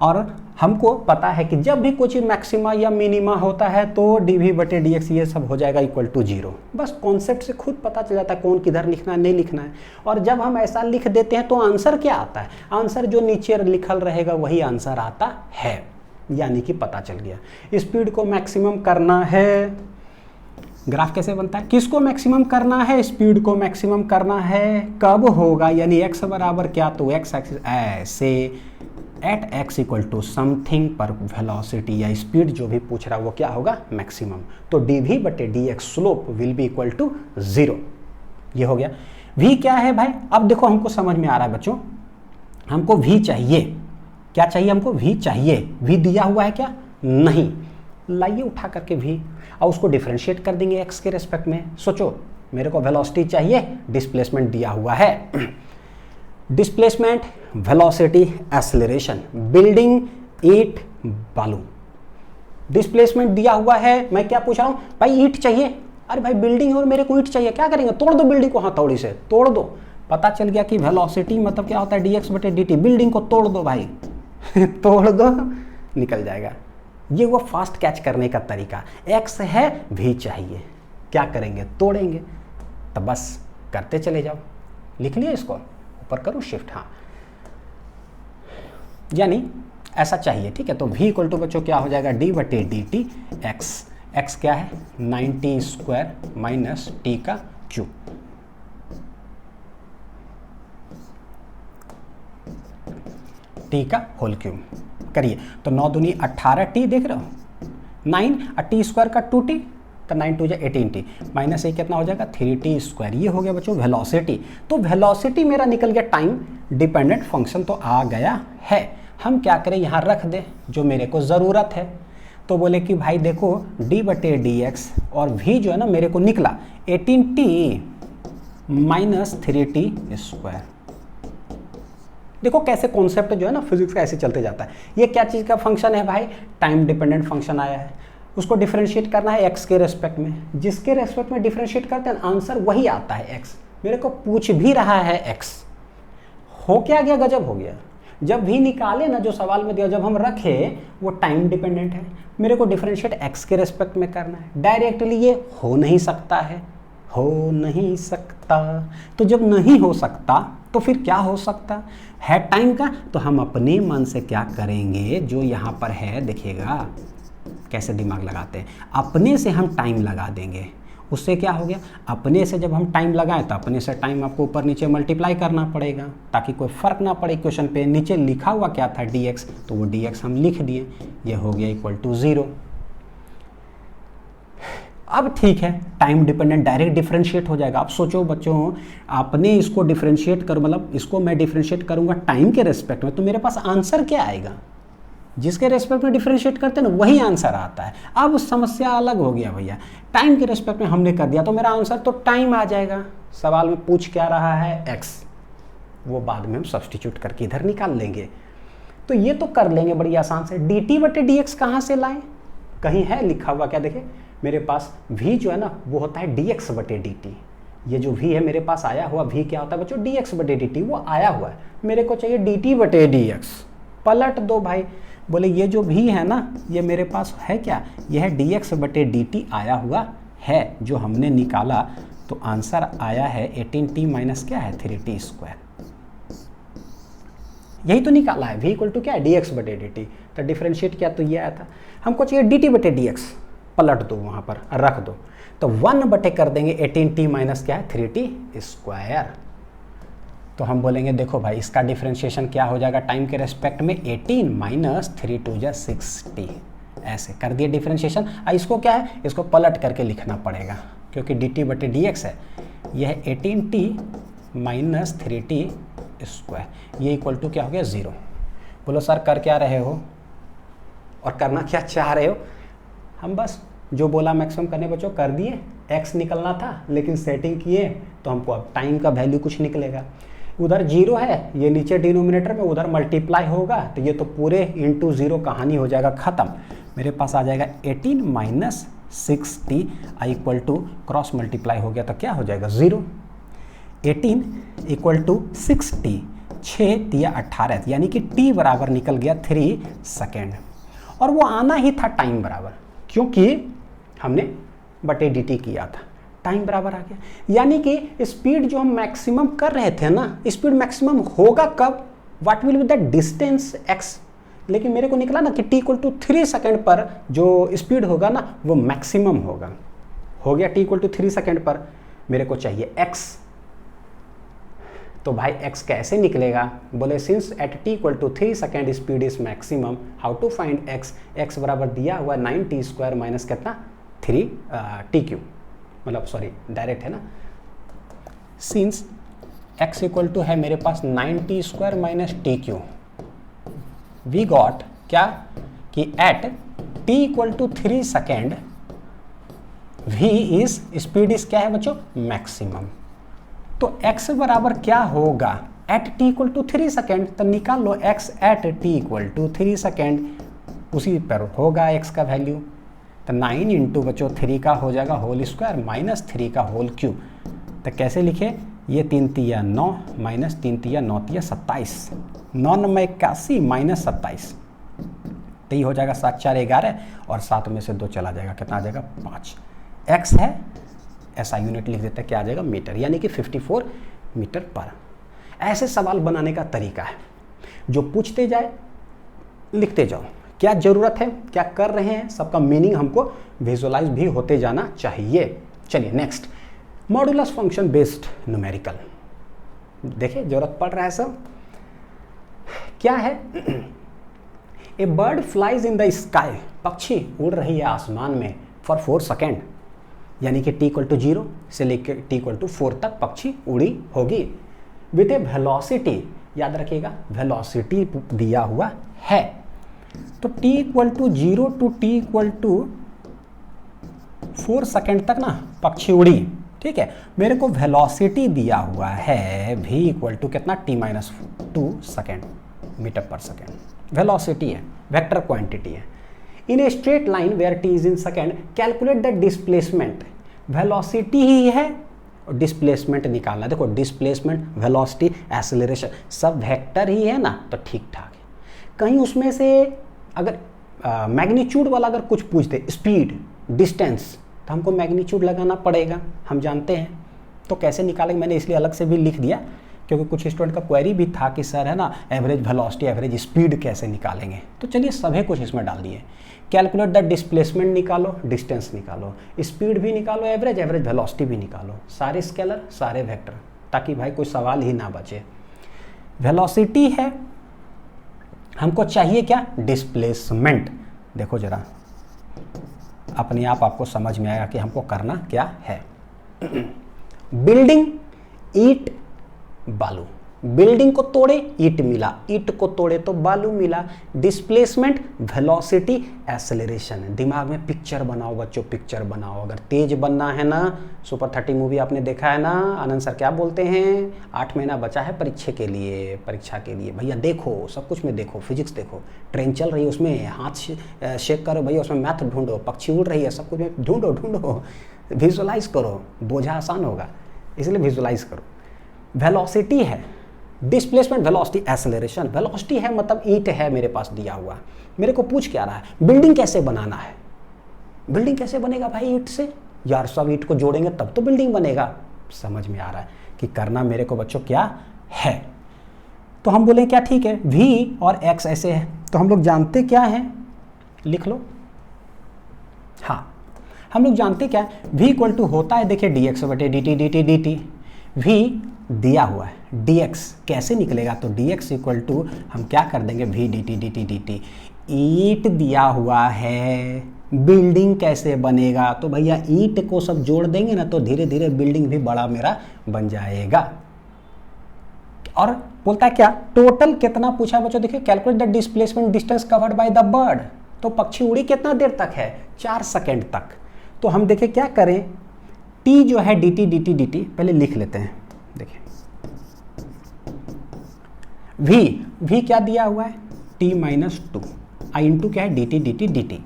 और हमको पता है कि जब भी कोई चीज मैक्सिमा या मिनिमा होता है तो dv/dx ये सब हो जाएगा इक्वल टू 0। बस कॉन्सेप्ट से खुद पता चल जाता है कौन किधर लिखना है, नहीं लिखना है। और जब हम ऐसा लिख देते हैं तो आंसर क्या आता है, आंसर जो नीचे लिखल रहेगा वही आंसर आता है, यानी कि पता चल गया। स्पीड को मैक्सिमम करना है, ग्राफ कैसे बनता है, किसको मैक्सिमम करना है, स्पीड को मैक्सिमम करना है, कब होगा, यानी x बराबर क्या, तो x एक्सिस ऐसे at x equal to something पर वेलोसिटी या स्पीड जो भी पूछ रहा है वो क्या होगा, मैक्सिमम। तो dv/dx slope will be equal to 0। ये हो गया। v क्या है भाई, अब देखो हमको समझ में आ रहा है बच्चों, हमको v चाहिए, क्या चाहिए हमको, v चाहिए। v दिया हुआ है क्या, नहीं, लाइए उठा करके v और उसको डिफरेंशिएट कर देंगे x के रेस्पेक्ट में। सोचो मेरे को वेलोसिटी चाहिए, डिस्प्लेसमेंट दिया हुआ है, डिस्प्लेसमेंट, वेलोसिटी, एक्सेलरेशन, बिल्डिंग, ईंट, बालू। डिस्प्लेसमेंट दिया हुआ है, मैं क्या पूछ रहा हूं भाई, ईंट चाहिए। अरे भाई बिल्डिंग है और मेरे को ईंट चाहिए, क्या करेंगे, तोड़ दो बिल्डिंग को, हथौड़ी से तोड़ दो। पता चल गया कि वेलोसिटी मतलब क्या होता है, dx/dt, बिल्डिंग को तोड़ दो भाई तोड़ दो, निकल जाएगा। ये वो फास्ट कैच करने का तरीका। x है, v चाहिए, क्या करेंगे, तोड़ेंगे। तो बस करते चले जाओ, लिख लिया इसको, ऊपर करो शिफ्ट, हाँ, यानी ऐसा चाहिए, ठीक है। तो v इक्वल टू बच्चों क्या हो जाएगा, d/dt x क्या है 90 स्क्वायर माइनस t का क्यूब, t का होल क्यूब करिए। तो 9 दूनी 18t, देख रहे हो 9 और t स्क्वायर का 2t, तो 9 2 18t माइनस ये कितना हो जाएगा 3t स्क्वायर। ये हो गया बच्चों वेलोसिटी। तो वेलोसिटी मेरा निकल गया, टाइम डिपेंडेंट फंक्शन तो आ गया है। हम क्या करें, यहाँ रख दे जो मेरे को ज़रूरत है। तो बोले कि भाई देखो d/dx और v जो है ना मेरे को निकला 18t माइनस 3t स्क्वायर। देखो कैसे कॉन्सेप्ट जो है ना फिजिक्स का ऐसे चलते जाता है। ये क्या चीज़ का फंक्शन है भाई, टाइम डिपेंडेंट फंक्शन आया है, उसको डिफरेंशिएट करना है x के रेस्पेक्ट में। जिसके रेस्पेक्ट में डिफरेंशिएट करते हैं आंसर वही आता है x। मेरे को पूछ भी रहा है x, हो क्या गया, गजब हो गया। जब भी निकाले ना जो सवाल में दिया, जब हम रखे वो टाइम डिपेंडेंट है, मेरे को डिफरेंशिएट x के रेस्पेक्ट में करना है। डायरेक्टली ये हो नहीं सकता है, हो नहीं सकता। तो जब नहीं हो सकता तो फिर क्या हो सकता है, टाइम का। तो हम अपने मन से क्या करेंगे, जो यहाँ पर है देखिएगा कैसे दिमाग लगाते हैं, अपने से हम टाइम लगा देंगे। उससे क्या हो गया, अपने से जब हम टाइम लगाएं तो अपने से टाइम आपको ऊपर नीचे मल्टीप्लाई करना पड़ेगा ताकि कोई फर्क ना पड़े। क्वेश्चन पे नीचे लिखा हुआ क्या था dx, तो वो dx हम लिख दिए, ये हो गया इक्वल टू 0। अब ठीक है, टाइम डिपेंडेंट डायरेक्ट डिफरेंशिएट हो जाएगा। अब सोचो बच्चों, आपने इसको डिफरेंशिएट कर, मतलब इसको मैं डिफरेंशिएट करूंगा टाइम के रेस्पेक्ट में, तो मेरे पास आंसर क्या आएगा, जिसके रेस्पेक्ट में डिफरेंशिएट करते हैं ना वही आंसर आता है। अब समस्या अलग हो गया भैया, टाइम के रेस्पेक्ट में हमने कर दिया तो मेरा आंसर तो टाइम आ जाएगा। सवाल में पूछ क्या रहा है, x, वो बाद में हम सब्स्टिट्यूट करके इधर निकाल लेंगे। तो ये तो कर लेंगे बड़ी आसान से। dt बटे dx कहाँ से लाएं? कहीं है लिखा हुआ क्या? देखें मेरे पास v जो है ना वो होता है dx बटे dt। ये जो v है मेरे पास आया हुआ v क्या होता है बच्चों? dx बटे dt, वो आया हुआ है। मेरे को चाहिए dt बटे dx। पलट दो भाई, बोले ये जो v है ना ये मेरे पास है क्या? ये है dx बटे dt आया हुआ है जो हमने निकाला। तो आंसर आया है 18t माइनस क्या है 3t स्क्वायर। यही तो निकाला है। v इक्वल टू क्या है? dx बटे dt। तो डिफरेंशिएट किया तो ये आया था। हमको चाहिए dt बटे dx, पलट दो वहाँ पर रख दो। तो 1 बटे कर देंगे 18t माइनस क्या है 3t स्क्वायर। तो हम बोलेंगे देखो भाई इसका डिफरेंशिएशन क्या हो जाएगा टाइम के रेस्पेक्ट में? 18 माइनस 3 टू जा 60। ऐसे कर दिए डिफरेंशिएशन। इसको क्या है? इसको पलट करके लिखना पड़ेगा क्योंकि dt बटे dx है। यह है 18t माइनस 3t स्क्वायर। ये इक्वल टू क्या हो गया? 0। बोलो सर कर क्या रहे हो और करना क्या चाह रहे हो? हम बस जो बोला मैक्सिमम करने बच्चों कर दिए। x निकलना था लेकिन सेटिंग किए तो हमको अब टाइम का वैल्यू कुछ निकलेगा। उधर 0 है, ये नीचे डिनोमिनेटर में, उधर मल्टीप्लाई होगा तो ये तो पूरे इंटू 0 कहानी हो जाएगा ख़त्म। मेरे पास आ जाएगा 18 minus 6t equal to cross multiply हो गया तो क्या हो जाएगा? 0। 18 इक्वल टू 6t, 6 तिया 18, यानी कि t बराबर निकल गया 3 सेकेंड। और वो आना ही था टाइम बराबर क्योंकि हमने बटे dt किया था। टाइम बराबर आ गया, यानी कि स्पीड जो हम मैक्सिमम कर रहे थे ना, स्पीड मैक्सिमम होगा कब? What will be the distance x। लेकिन मेरे को निकला ना कि t इक्वल टू 3 सेकेंड पर जो स्पीड होगा ना वो मैक्सिमम होगा। हो गया t इक्वल टू 3 सेकेंड पर। मेरे को चाहिए x। तो भाई x कैसे निकलेगा? बोले since at t equal to 3 second speed is maximum, how to find x? x बराबर दिया हुआ 9t स्क्वायर माइनस कितना 3t क्यू, मतलब सॉरी डायरेक्ट है ना। सिंस x इक्वल टू है मेरे पास 9t square minus t cube, we got क्या कि at t equal to 3 second v is speed is क्या है बच्चों? मैक्सिमम। तो x बराबर क्या होगा at t equal to 3 second? तो निकाल लो x at t equal to 3 second, उसी पर होगा x का वैल्यू। तो 9 इंटू बच्चों 3 का हो जाएगा होल स्क्वायर माइनस 3 का होल क्यूब। तो कैसे लिखे? ये 3 तिया 9 माइनस 3 तिया 9 तिया 27, 9 9 81 माइनस 27। तो ये हो जाएगा 7 4 11 और 7 में से 2 चला जाएगा, कितना आ जाएगा? 5। x है ऐसा यूनिट लिख देते हैं, क्या आ जाएगा? मीटर, यानी कि 54 मीटर पर। ऐसे सवाल बनाने का तरीका है, जो पूछते जाए लिखते जाओ। क्या ज़रूरत है, क्या कर रहे हैं, सबका मीनिंग हमको विजुअलाइज भी होते जाना चाहिए। चलिए next, modulus function based numerical. देखिए जरूरत पड़ रहा है सब। क्या है? A bird flies in the sky, पक्षी उड़ रही है आसमान में फॉर 4 सेकेंड, यानी कि t इक्वल टू 0 से लेकर t इक्वल टू 4 तक पक्षी उड़ी होगी विद ए वेलोसिटी। याद रखिएगा वेलोसिटी दिया हुआ है। तो t इक्वल टू 0 टू t इक्वल टू 4 सेकेंड तक ना पक्षी उड़ी, ठीक है। मेरे को वेलोसिटी दिया हुआ है v इक्वल टू कितना? t minus 2 second metre per second. Velocity है, वेक्टर क्वांटिटी है। In a straight line where t is in second, calculate the displacement. Velocity ही है और डिस्प्लेसमेंट निकालना। देखो डिस्प्लेसमेंट, वेलोसिटी, एक्सेलरेशन सब वेक्टर ही है ना, तो ठीक ठाक है। कहीं उसमें से अगर मैग्नीट्यूड वाला अगर कुछ पूछते, स्पीड, डिस्टेंस, तो हमको मैग्नीट्यूड लगाना पड़ेगा, हम जानते हैं। तो कैसे निकालेंगे, मैंने इसलिए अलग से भी लिख दिया क्योंकि कुछ स्टूडेंट का क्वेरी भी था कि सर है ना एवरेज वेलोसिटी, एवरेज स्पीड कैसे निकालेंगे। तो चलिए सभी कुछ इसमें डाल दिए। कैलकुलेट द डिस्प्लेसमेंट निकालो, डिस्टेंस निकालो, स्पीड भी निकालो, एवरेज वेलोसिटी भी निकालो, सारे स्केलर सारे वेक्टर, ताकि भाई कोई सवाल ही ना बचे। वेलोसिटी है, हमको चाहिए क्या? डिस्प्लेसमेंट। देखो जरा अपने आप आपको समझ में आएगा कि हमको करना क्या है। बिल्डिंग ईट बालू, बिल्डिंग को तोड़े ईट मिला, ईट को तोड़े तो बालू मिला। Displacement, velocity, acceleration. दिमाग में पिक्चर बनाओ बच्चों, पिक्चर बनाओ। अगर तेज बनना है ना, सुपर 30 मूवी आपने देखा है ना, आनंद सर क्या बोलते हैं, 8 महीना बचा है परीक्षा के लिए भैया देखो, सब कुछ में देखो, फिजिक्स देखो, ट्रेन चल रही है उसमें हाथ शेक करो भैया, उसमें मैथ ढूंढो, पक्षी उड़ रही है, सब कुछ में ढूंढो, विजुअलाइज करो, बोझा आसान होगा, इसलिए विजुअलाइज करो। वेलोसिटी है, डिस्प्लेसमेंट, वेलोसिटी, एक्सेलरेशन। वेलोसिटी है मतलब ईट है मेरे पास दिया हुआ, मेरे को पूछ क्या रहा है, बिल्डिंग कैसे बनाना है। बिल्डिंग कैसे बनेगा भाई ईट से, यार सब ईट को जोड़ेंगे तब तो बिल्डिंग बनेगा। समझ में आ रहा है कि करना मेरे को बच्चों क्या है। तो हम बोले क्या, ठीक है, v और x ऐसे है, तो हम लोग जानते क्या है, लिख लो। हाँ, हम लोग जानते क्या है, v इक्वल टू होता है, देखिए dx बटे dt, v दिया हुआ है, dx कैसे निकलेगा, तो dx इक्वल टू हम क्या कर देंगे, v dt। ईट दिया हुआ है, बिल्डिंग कैसे बनेगा, तो भैया ईट को सब जोड़ देंगे ना, तो धीरे धीरे बिल्डिंग भी बड़ा मेरा बन जाएगा। और बोलता है क्या, टोटल कितना पूछा बच्चों, देखिए calculate the displacement distance covered by the bird. तो पक्षी उड़ी कितना देर तक है, 4 सेकंड तक। तो हम देखें क्या करें, t जो है dt पहले लिख लेते हैं। देखिए v क्या दिया हुआ है, t-2, i इंटू क्या है, dt।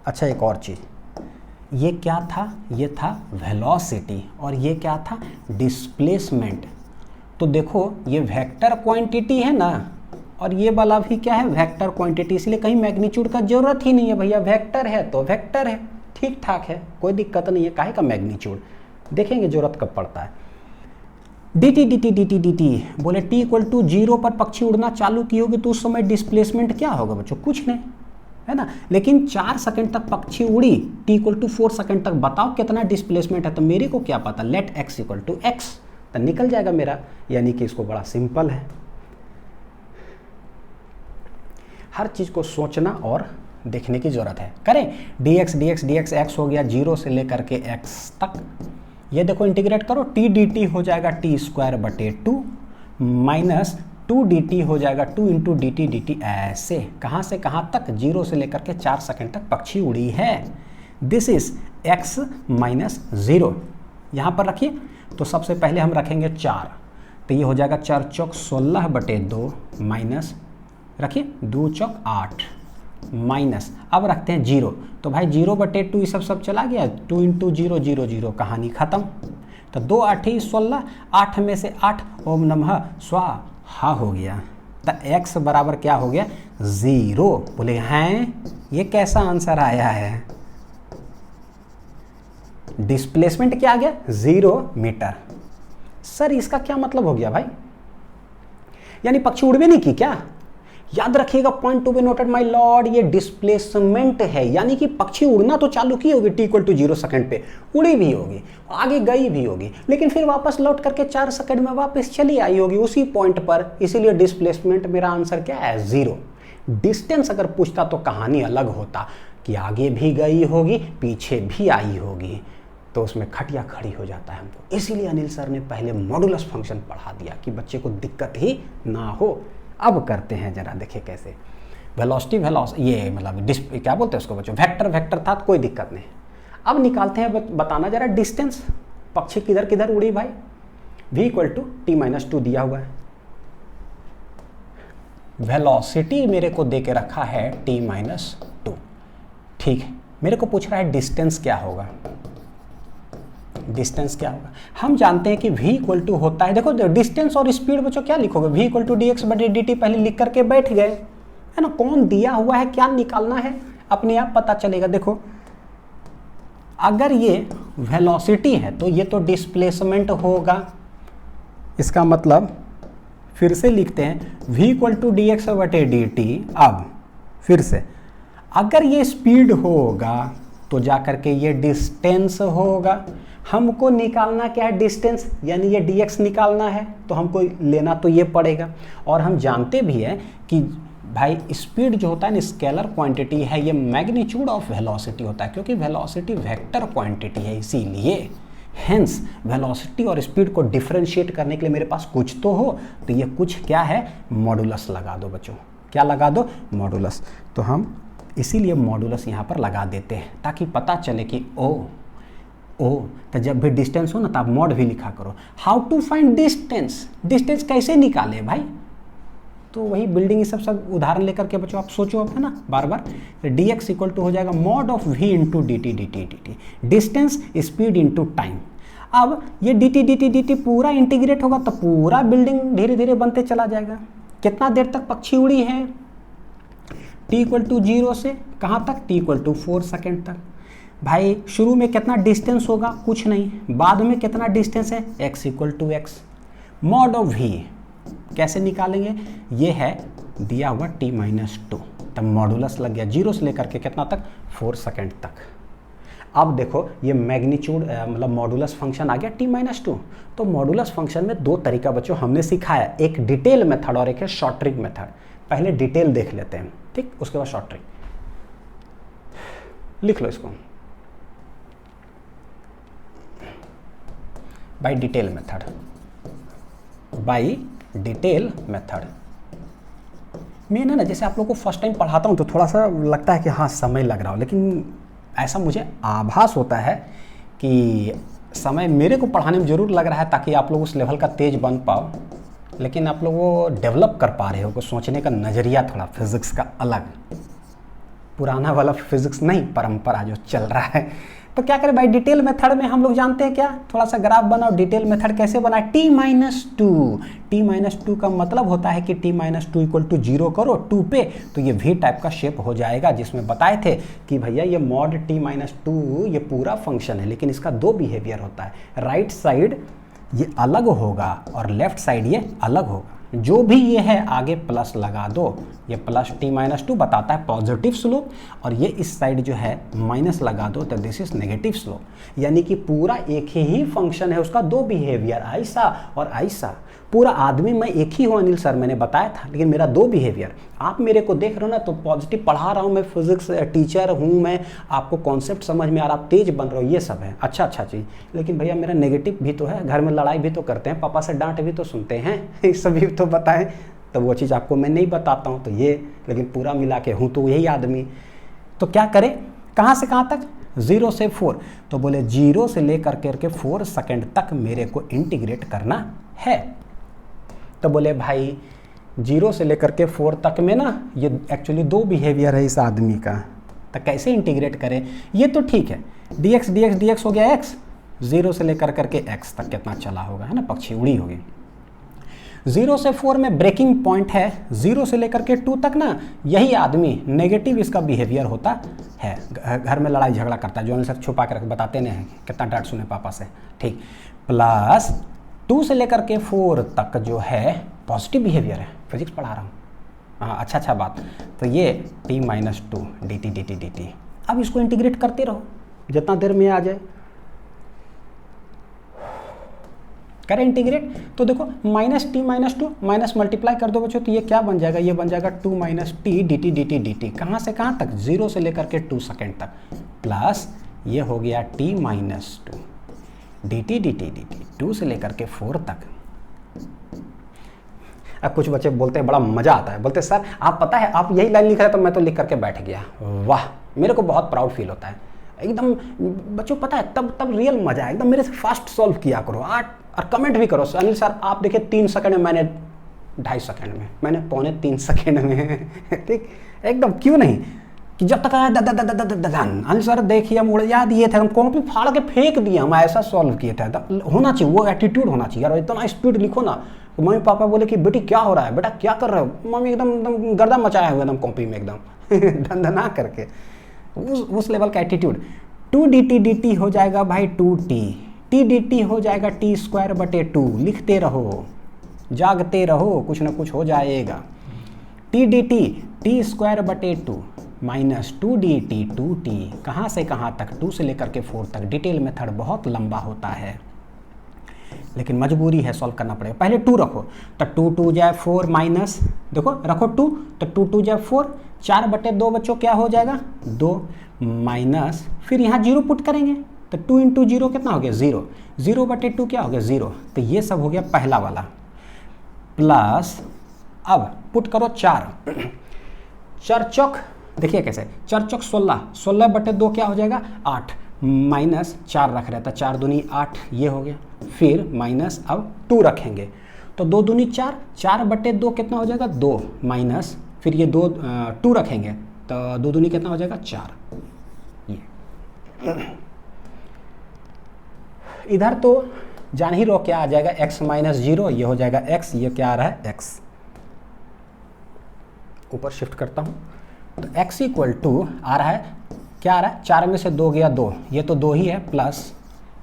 अच्छा एक और चीज, ये क्या था, ये था वेलोसिटी और ये क्या था, डिस्प्लेसमेंट। तो देखो ये वेक्टर क्वांटिटी है ना, और ये वाला भी क्या है, वेक्टर क्वांटिटी, इसलिए कहीं मैग्नीट्यूड का जरूरत ही नहीं है भैया, वेक्टर है तो वेक्टर है, ठीक ठाक है, कोई दिक्कत नहीं है, काहे का मैग्नीट्यूड, देखेंगे जरूरत कब पड़ता है। dt बोले t इक्वल टू 0 पर पक्षी उड़ना चालू की होगी तो उस समय डिस्प्लेसमेंट क्या होगा बच्चों, कुछ नहीं है ना, लेकिन 4 सेकंड तक पक्षी उड़ी, t इक्वल टू 4 सेकंड तक, बताओ कितना डिस्प्लेसमेंट है, तो मेरे को क्या पता, let x equal to x, तो निकल जाएगा मेरा, यानी कि इसको बड़ा सिंपल है। हर चीज को सोचना और देखने की जरूरत है। करें dx x हो गया 0 से लेकर के x तक, ये देखो इंटीग्रेट करो, t dt हो जाएगा t² बटे 2 माइनस 2 dt हो जाएगा 2 इंटू dt, ऐसे कहाँ से कहाँ तक, 0 से लेकर के 4 सेकंड तक पक्षी उड़ी है। दिस इज x माइनस 0, यहाँ पर रखिए, तो सबसे पहले हम रखेंगे 4, तो ये हो जाएगा 4 चौक 16 बटे 2 माइनस, रखिए 2 चौक 8 माइनस, अब रखते हैं 0, तो भाई 0 बटे 2 ये सब चला गया, 2 इंटू 0 0 0, कहानी खत्म। तो 2 8 16, 8 में से 8, ओम नमः स्वाहा हो गया, तो x बराबर क्या हो गया, 0। बोले हैं ये कैसा आंसर आया है, डिस्प्लेसमेंट क्या आ गया, 0 मीटर। सर इसका क्या मतलब हो गया भाई, यानी पक्षी उड़ भी नहीं की क्या, याद रखिएगा, point to be noted my Lord, ये डिस्प्लेसमेंट है, यानी कि पक्षी उड़ना तो चालू की होगी t इक्वल टू 0 सेकंड पे, उड़ी भी होगी, आगे गई भी होगी, लेकिन फिर वापस लौट करके 4 सेकंड में वापस चली आई होगी उसी पॉइंट पर, इसीलिए डिस्प्लेसमेंट मेरा आंसर क्या है, 0। डिस्टेंस अगर पूछता तो कहानी अलग होता कि आगे भी गई होगी पीछे भी आई होगी, तो उसमें खटिया खड़ी हो जाता है हमको। इसीलिए अनिल सर ने पहले मॉडुलस फंक्शन पढ़ा दिया कि बच्चे को दिक्कत ही ना हो। अब करते हैं जरा, देखिए कैसे, वेलोसिटी ये मतलब क्या बोलते हैं उसको बच्चों, वेक्टर था तो कोई दिक्कत नहीं। अब निकालते हैं, बताना जरा डिस्टेंस, पक्षी किधर किधर उड़ी भाई, v इक्वल टू t-2 दिया हुआ है, वेलोसिटी मेरे को दे के रखा है t-2, ठीक है, मेरे को पूछ रहा है डिस्टेंस क्या होगा, डिस्टेंस क्या होगा, हम जानते हैं कि v इक्वल टू होता है, देखो डिस्टेंस और स्पीड बच्चों क्या लिखोगे, v इक्वल टू dx बटे dt पहले लिख करके बैठ गए, है ना, कौन दिया हुआ है क्या निकालना है अपने आप पता चलेगा। देखो अगर ये वेलोसिटी है तो ये तो डिस्प्लेसमेंट होगा, इसका मतलब फिर से लिखते हैं v इक्वल टू dx बटे dt। अब फिर से अगर ये स्पीड होगा तो जाकर के ये डिस्टेंस होगा, हमको निकालना क्या है, डिस्टेंस, यानी ये dx निकालना है तो हमको लेना तो ये पड़ेगा। और हम जानते भी हैं कि भाई स्पीड जो होता है ना स्केलर क्वांटिटी है, ये मैग्नीट्यूड ऑफ वेलोसिटी होता है, क्योंकि वेलोसिटी वेक्टर क्वांटिटी है, इसीलिए हेंस वेलोसिटी और स्पीड को डिफरेंशिएट करने के लिए मेरे पास कुछ तो हो, तो ये कुछ क्या है, मॉडुलस लगा दो बच्चों। क्या लगा दो, मॉडुलस। तो हम इसीलिए मॉडुलस यहाँ पर लगा देते हैं ताकि पता चले कि ओ तो जब भी डिस्टेंस हो ना तो आप मॉड भी लिखा करो। How to find distance, distance कैसे निकाले भाई, तो वही बिल्डिंग ये सब उदाहरण लेकर के बच्चों आप सोचो अब, है ना, बार बार। dx इक्वल टू हो जाएगा mod of v into D T D T D T, distance speed into time. अब ये D T D T D T पूरा इंटीग्रेट होगा तो पूरा बिल्डिंग धीरे धीरे बनते चला जाएगा। कितना देर तक पक्षी उड़ी है, t इक्वल टू 0 से कहाँ तक, t इक्वल टू 4 सेकेंड तक। भाई शुरू में कितना डिस्टेंस होगा, कुछ नहीं, बाद में कितना डिस्टेंस है, x equal to x. Mod of v कैसे निकालेंगे, ये है दिया हुआ t माइनस 2, तब मॉडुलस लग गया 0 से लेकर के कितना तक, 4 सेकेंड तक। अब देखो ये मैग्नीट्यूड मतलब मॉडुलस फंक्शन आ गया t माइनस 2। तो मॉडुलस फंक्शन में दो तरीका बच्चों हमने सिखाया, एक डिटेल मेथड और एक है शॉर्ट ट्रिक मेथड। पहले डिटेल देख लेते हैं, ठीक, उसके बाद शॉर्ट ट्रिक। लिख लो इसको, by detail method, by detail method. मैं ना जैसे आप लोग को फर्स्ट टाइम पढ़ाता हूँ तो थोड़ा सा लगता है कि हाँ समय लग रहा हो, लेकिन ऐसा मुझे आभास होता है कि समय मेरे को पढ़ाने में ज़रूर लग रहा है ताकि आप लोग उस लेवल का तेज बन पाओ, लेकिन आप लोग वो डेवलप कर पा रहे हो, सोचने का नज़रिया थोड़ा फिज़िक्स का अलग, पुराना वाला फिज़िक्स नहीं, परंपरा जो चल रहा है। तो क्या करें भाई, डिटेल मेथड में हम लोग जानते हैं क्या, थोड़ा सा ग्राफ बनाओ। डिटेल मेथड कैसे बनाए, t माइनस 2, t माइनस 2 का मतलब होता है कि t माइनस 2 इक्वल टू 0 करो 2 पे, तो ये v टाइप का शेप हो जाएगा, जिसमें बताए थे कि भैया ये मॉड t माइनस 2 ये पूरा फंक्शन है, लेकिन इसका दो बिहेवियर होता है, राइट साइड ये अलग होगा और लेफ्ट साइड ये अलग होगा। जो भी ये है आगे प्लस लगा दो, ये प्लस t माइनस 2 बताता है पॉजिटिव स्लोप, और ये इस साइड जो है माइनस लगा दो तो दिस इज नेगेटिव स्लोप। यानी कि पूरा एक ही फंक्शन है, उसका दो बिहेवियर, ऐसा और ऐसा। पूरा आदमी मैं एक ही हूँ अनिल सर, मैंने बताया था, लेकिन मेरा दो बिहेवियर। आप मेरे को देख रहे हो ना तो पॉजिटिव पढ़ा रहा हूँ, मैं फिजिक्स टीचर हूँ, मैं आपको कॉन्सेप्ट समझ में आ रहा, आप तेज बन रहे हो, ये सब है अच्छा चीज़। लेकिन भैया मेरा नेगेटिव भी तो है, घर में लड़ाई भी तो करते हैं, पापा से डांट भी तो सुनते हैं, ये सब भी तो बताएं, तो वो चीज़ आपको मैं नहीं बताता हूँ, तो ये लेकिन पूरा मिला के हूँ तो यही आदमी। तो क्या करें, कहाँ से कहाँ तक, 0 से 4, तो बोले 0 से लेकर के 4 सेकेंड तक मेरे को इंटीग्रेट करना है। तो बोले भाई 0 से लेकर के 4 तक में ना ये एक्चुअली दो बिहेवियर है इस आदमी का, तो कैसे इंटीग्रेट करें, ये तो ठीक है, dx dx dx हो गया x, 0 से लेकर के x तक कितना चला होगा, है ना, पक्षी उड़ी होगी। 0 से 4 में ब्रेकिंग पॉइंट है, 0 से लेकर के 2 तक ना यही आदमी नेगेटिव इसका बिहेवियर होता है, घर में लड़ाई झगड़ा करता है, जो अनिल सर छुपा के रख बताते नहीं हैं, कितना डांट सुने पापा से, ठीक। प्लस 2 से लेकर के 4 तक जो है पॉजिटिव बिहेवियर है, फिजिक्स पढ़ा रहा हूँ, हाँ अच्छा बात। तो ये t minus 2 D T D T D T, अब इसको इंटीग्रेट करते रहो जितना देर में आ जाए, करें इंटीग्रेट। तो देखो minus t minus 2 minus multiply कर दो बच्चों, तो ये क्या बन जाएगा, ये बन जाएगा 2 minus T D T D T D T, कहाँ से कहाँ तक, 0 से लेकर के 2 सेकेंड तक, प्लस ये हो गया t minus 2 D T D T D T, 2 से लेकर के 4 तक। अब कुछ बच्चे बोलते हैं बड़ा मजा आता है, बोलते सर आप पता है आप यही लाइन लिख रहे तो मैं तो लिख करके बैठ गया, वाह, मेरे को बहुत प्राउड फील होता है एकदम। बच्चों पता है तब रियल मजा है एकदम, मेरे से फास्ट सॉल्व किया करो और कमेंट भी करो, अनिल सर आप देखिए 3 सेकंड में, मैंने 2.5 सेकंड में, मैंने 2.25 सेकंड में, ठीक एकदम, क्यों नहीं, कि जब तक आया अनिल सर देखिए हम याद ये थे, हम कॉपी फाड़ के फेंक दिए, हम ऐसा सॉल्व किए थे। होना चाहिए वो एटीट्यूड होना चाहिए यार, इतना स्पीड लिखो ना, तो मम्मी पापा बोले कि बेटी क्या हो रहा है, बेटा क्या कर रहे हो, मम्मी एकदम गर्दा मचाया हुआ एकदम कॉपी में एकदम धंधना करके, उस लेवल का attitude. 2 D T D T हो जाएगा भाई 2t, टी डी टी हो जाएगा t²/2, लिखते रहो जागते रहो, कुछ ना कुछ हो जाएगा। T D T t²/2 minus 2 D T 2t, कहाँ से कहाँ तक, 2 से लेकर के 4 तक। डिटेल मेथड बहुत लंबा होता है, लेकिन मजबूरी है, सॉल्व करना पड़ेगा। पहले 2 रखो, तो 2 2 जाए 4 माइनस, देखो रखो 2, तो 2 2 जाए 4, 4/2 बच्चों क्या हो जाएगा 2, माइनस फिर यहाँ 0 पुट करेंगे, तो 2 इंटू 0 कितना हो गया 0, 0/2 क्या हो गया 0। तो ये सब हो गया पहला वाला, प्लस अब पुट करो 4, 4 चौक देखिए कैसे, 4 चौक 16, 16/2 क्या हो जाएगा 8, माइनस 4 रख रहे था, 4 दूनी 8 ये हो गया, फिर माइनस अब 2 रखेंगे तो 2 दूनी 4, 4/2 कितना हो जाएगा 2, माइनस फिर ये 2 रखेंगे तो 2 दूनी कितना हो जाएगा 4। ये इधर तो जान ही रहो क्या आ जाएगा x माइनस 0, ये हो जाएगा x, ये क्या आ रहा है x, ऊपर शिफ्ट करता हूँ तो x इक्वल टू आ रहा है, क्या आ रहा है 4 में से 2 गया 2, ये तो 2 ही है, प्लस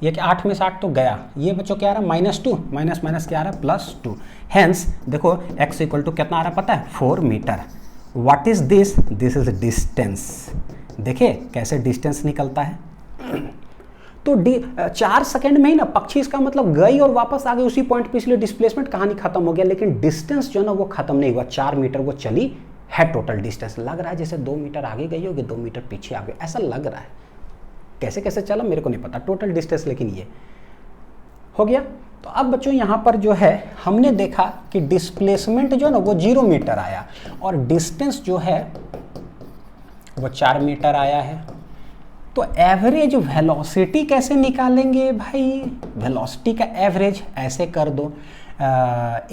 ये कि 8 में से 8 तो गया, ये बच्चों क्या आ रहा है -2, माइनस माइनस क्या आ रहा है +2। हेंस देखो x इक्वल टू कितना आ रहा है पता है 4 metre. What is this, this is distance. देखिए कैसे डिस्टेंस निकलता है। तो 4 सेकंड में ही ना पक्षी इसका मतलब गई और वापस आ गई उसी पॉइंट पे, इसलिए डिस्प्लेसमेंट कहानी खत्म हो गया, लेकिन डिस्टेंस जो है ना वो खत्म नहीं हुआ, 4 मीटर वो चली है टोटल डिस्टेंस। लग रहा है जैसे 2 मीटर आगे गई होगी 2 मीटर पीछे आ गई, ऐसा लग रहा है, कैसे कैसे चला मेरे को नहीं पता टोटल डिस्टेंस, लेकिन ये हो गया। तो अब बच्चों यहाँ पर जो है हमने देखा कि डिस्प्लेसमेंट जो है ना वो 0 मीटर आया और डिस्टेंस जो है वो 4 मीटर आया है। तो एवरेज वेलोसिटी कैसे निकालेंगे भाई, वेलोसिटी का एवरेज ऐसे कर दो,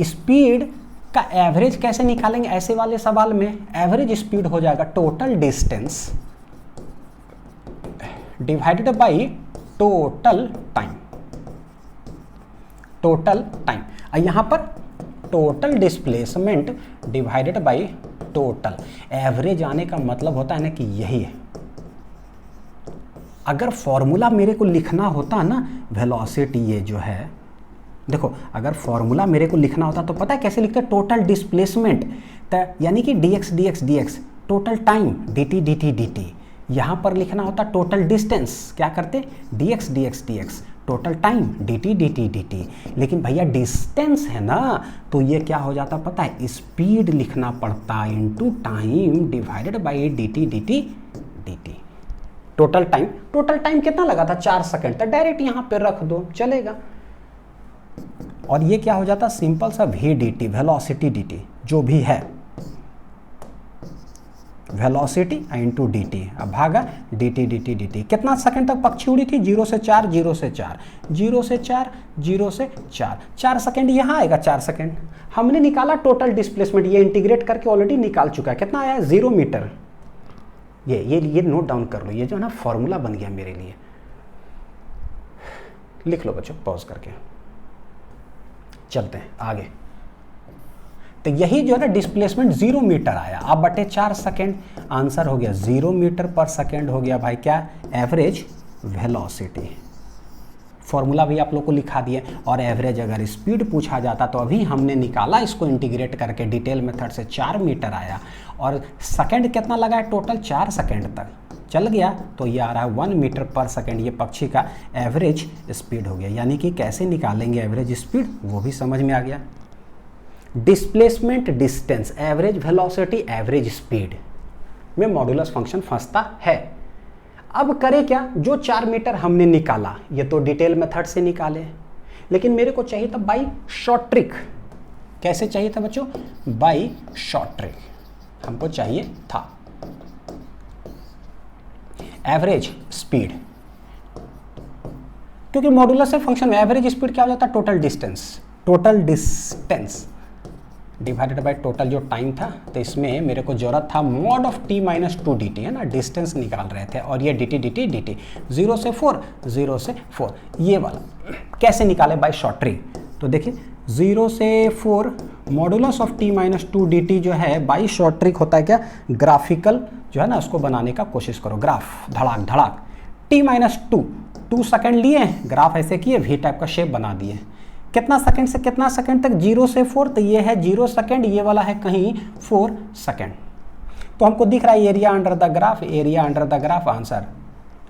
स्पीड का एवरेज कैसे निकालेंगे ऐसे वाले सवाल में, एवरेज स्पीड हो जाएगा total distance divided by total time, total time. यहाँ पर total displacement divided by total, average आने का मतलब होता है ना कि यही है। अगर फॉर्मूला मेरे को लिखना होता ना वेलोसिटी, ये जो है देखो अगर फॉर्मूला मेरे को लिखना होता तो पता है कैसे लिखते हैं, टोटल डिस्प्लेसमेंट यानी कि dx dx dx, total time dt dt dt। यहाँ पर लिखना होता टोटल डिस्टेंस, क्या करते dx dx dx, total time dt dt dt। लेकिन भैया डिस्टेंस है ना तो ये क्या हो जाता पता है, स्पीड लिखना पड़ता into time divided by dt dt dt। Total time कितना लगा था 4 सेकंड, तो डायरेक्ट यहाँ पे रख दो चलेगा। और ये क्या हो जाता सिंपल सा v dt, वेलोसिटी dt जो भी है, वेलोसिटी इंटू dt, अब भागा dt dt dt। कितना सेकंड तक पक्षी उड़ी थी, 0 से 4, 0 से 4, 0 से 4, 0 से 4, 4 सेकंड यहाँ आएगा, 4 सेकंड हमने निकाला टोटल डिस्प्लेसमेंट, ये इंटीग्रेट करके ऑलरेडी निकाल चुका है, कितना आया 0 मीटर। ये नोट डाउन कर लो, ये जो है ना फॉर्मूला बन गया मेरे लिए, लिख लो बच्चों पॉज करके, चलते हैं आगे। तो यही जो है ना डिस्प्लेसमेंट 0 मीटर आया, अब बटे 4 सेकेंड, आंसर हो गया 0 मीटर पर सेकेंड हो गया भाई क्या, एवरेज वेलोसिटी। फॉर्मूला भी आप लोग को लिखा दिए, और एवरेज अगर स्पीड पूछा जाता तो अभी हमने निकाला इसको इंटीग्रेट करके डिटेल मेथड से, 4 मीटर आया और सेकेंड कितना लगा है टोटल 4 सेकेंड तक चल गया, तो ये आ रहा है 1 मीटर पर सेकेंड, ये पक्षी का एवरेज स्पीड हो गया। यानी कि कैसे निकालेंगे एवरेज स्पीड वो भी समझ में आ गया। Displacement, distance, average velocity, average speed में मॉडुलस फंक्शन फंसता है। अब करें क्या, जो 4 मीटर हमने निकाला ये तो डिटेल मेथड से निकाले, लेकिन मेरे को चाहिए था बाई शॉर्ट ट्रिक। कैसे चाहिए था बच्चों, बाई शॉर्ट ट्रिक हमको चाहिए था। एवरेज स्पीड, क्योंकि मॉडुलस से फंक्शन में एवरेज स्पीड क्या हो जाता है, total distance divided by total जो टाइम था, तो इसमें मेरे को जरूरत था mod of t minus 2 dt, है ना, डिस्टेंस निकाल रहे थे, और ये dt dt dt 0 से 4, 0 से 4, ये वाला कैसे निकाले बाय शॉर्ट ट्रिक। तो देखिए 0 से 4 modulus of t minus 2 dt जो है बाई शॉर्ट ट्रिक होता है क्या, ग्राफिकल जो है ना उसको बनाने का कोशिश करो, ग्राफ धड़ाक धड़ाक, t माइनस 2 सेकेंड लिए, ग्राफ ऐसे किए, वी टाइप का शेप बना दिए, कितना सेकंड से कितना सेकंड तक, 0 से 4, तो ये है 0 सेकंड, ये वाला है कहीं 4 सेकंड। तो हमको दिख रहा है area under the graph, area under the graph, answer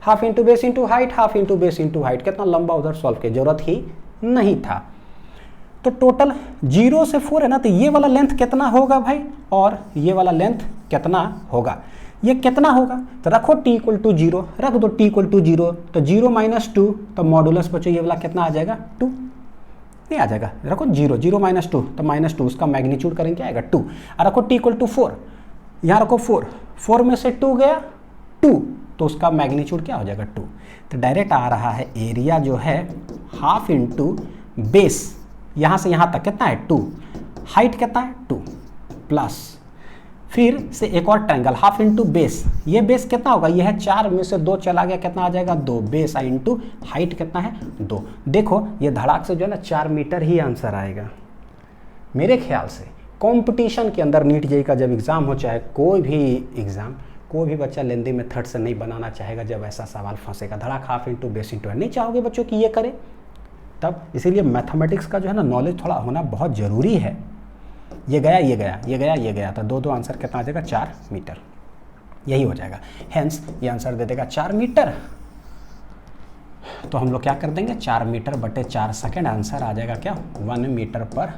half into base into height, half into base into height. कितना लंबा उधर सॉल्व की जरूरत ही नहीं था। तो टोटल 0 से 4 है ना, तो ये वाला लेंथ कितना होगा भाई, और ये वाला लेंथ कितना होगा। ये कितना होगा, तो रखो t इक्वल टू 0, रख दो t इक्वल टू 0, तो 0 माइनस 2, तो मॉडुलस बच्चों ये वाला कितना आ जाएगा 2, नहीं आ जाएगा, रखो 0, 0 माइनस 2, तो माइनस 2, उसका मैग्नीट्यूड करेंगे क्या आएगा 2, और रखो t इक्वल टू 4, यहाँ रखो 4, 4 में से 2 गया 2, तो उसका मैग्नीट्यूड क्या हो जाएगा 2, तो डायरेक्ट आ रहा है एरिया जो है हाफ इंटू बेस, यहाँ से यहाँ तक कितना है 2, हाइट कितना है 2, प्लस फिर से एक और ट्रायंगल हाफ इंटू बेस, ये बेस कितना होगा, ये है 4 में से 2 चला गया, कितना आ जाएगा 2, बेस आई इंटू हाइट कितना है 2। देखो ये धड़ाक से जो है ना 4 मीटर ही आंसर आएगा मेरे ख्याल से। कंपटीशन के अंदर नीट जेईई का जब एग्ज़ाम हो, चाहे कोई भी एग्ज़ाम, कोई भी बच्चा लेंदी मेथड से नहीं बनाना चाहेगा जब ऐसा सवाल फंसेगा, धड़ाक हाफ इंटू बेस इंटू नहीं चाहोगे बच्चों कि ये करे तब। इसीलिए मैथमेटिक्स का जो है ना नॉलेज थोड़ा होना बहुत ज़रूरी है। ये गया ये गया ये गया ये गया, तो दो आंसर कितना आ जाएगा 4 मीटर, यही हो जाएगा। हेंस ये आंसर दे देगा 4 मीटर। तो हम लोग क्या कर देंगे 4 मीटर बटे 4 सेकेंड, आंसर आ जाएगा क्या 1 मीटर पर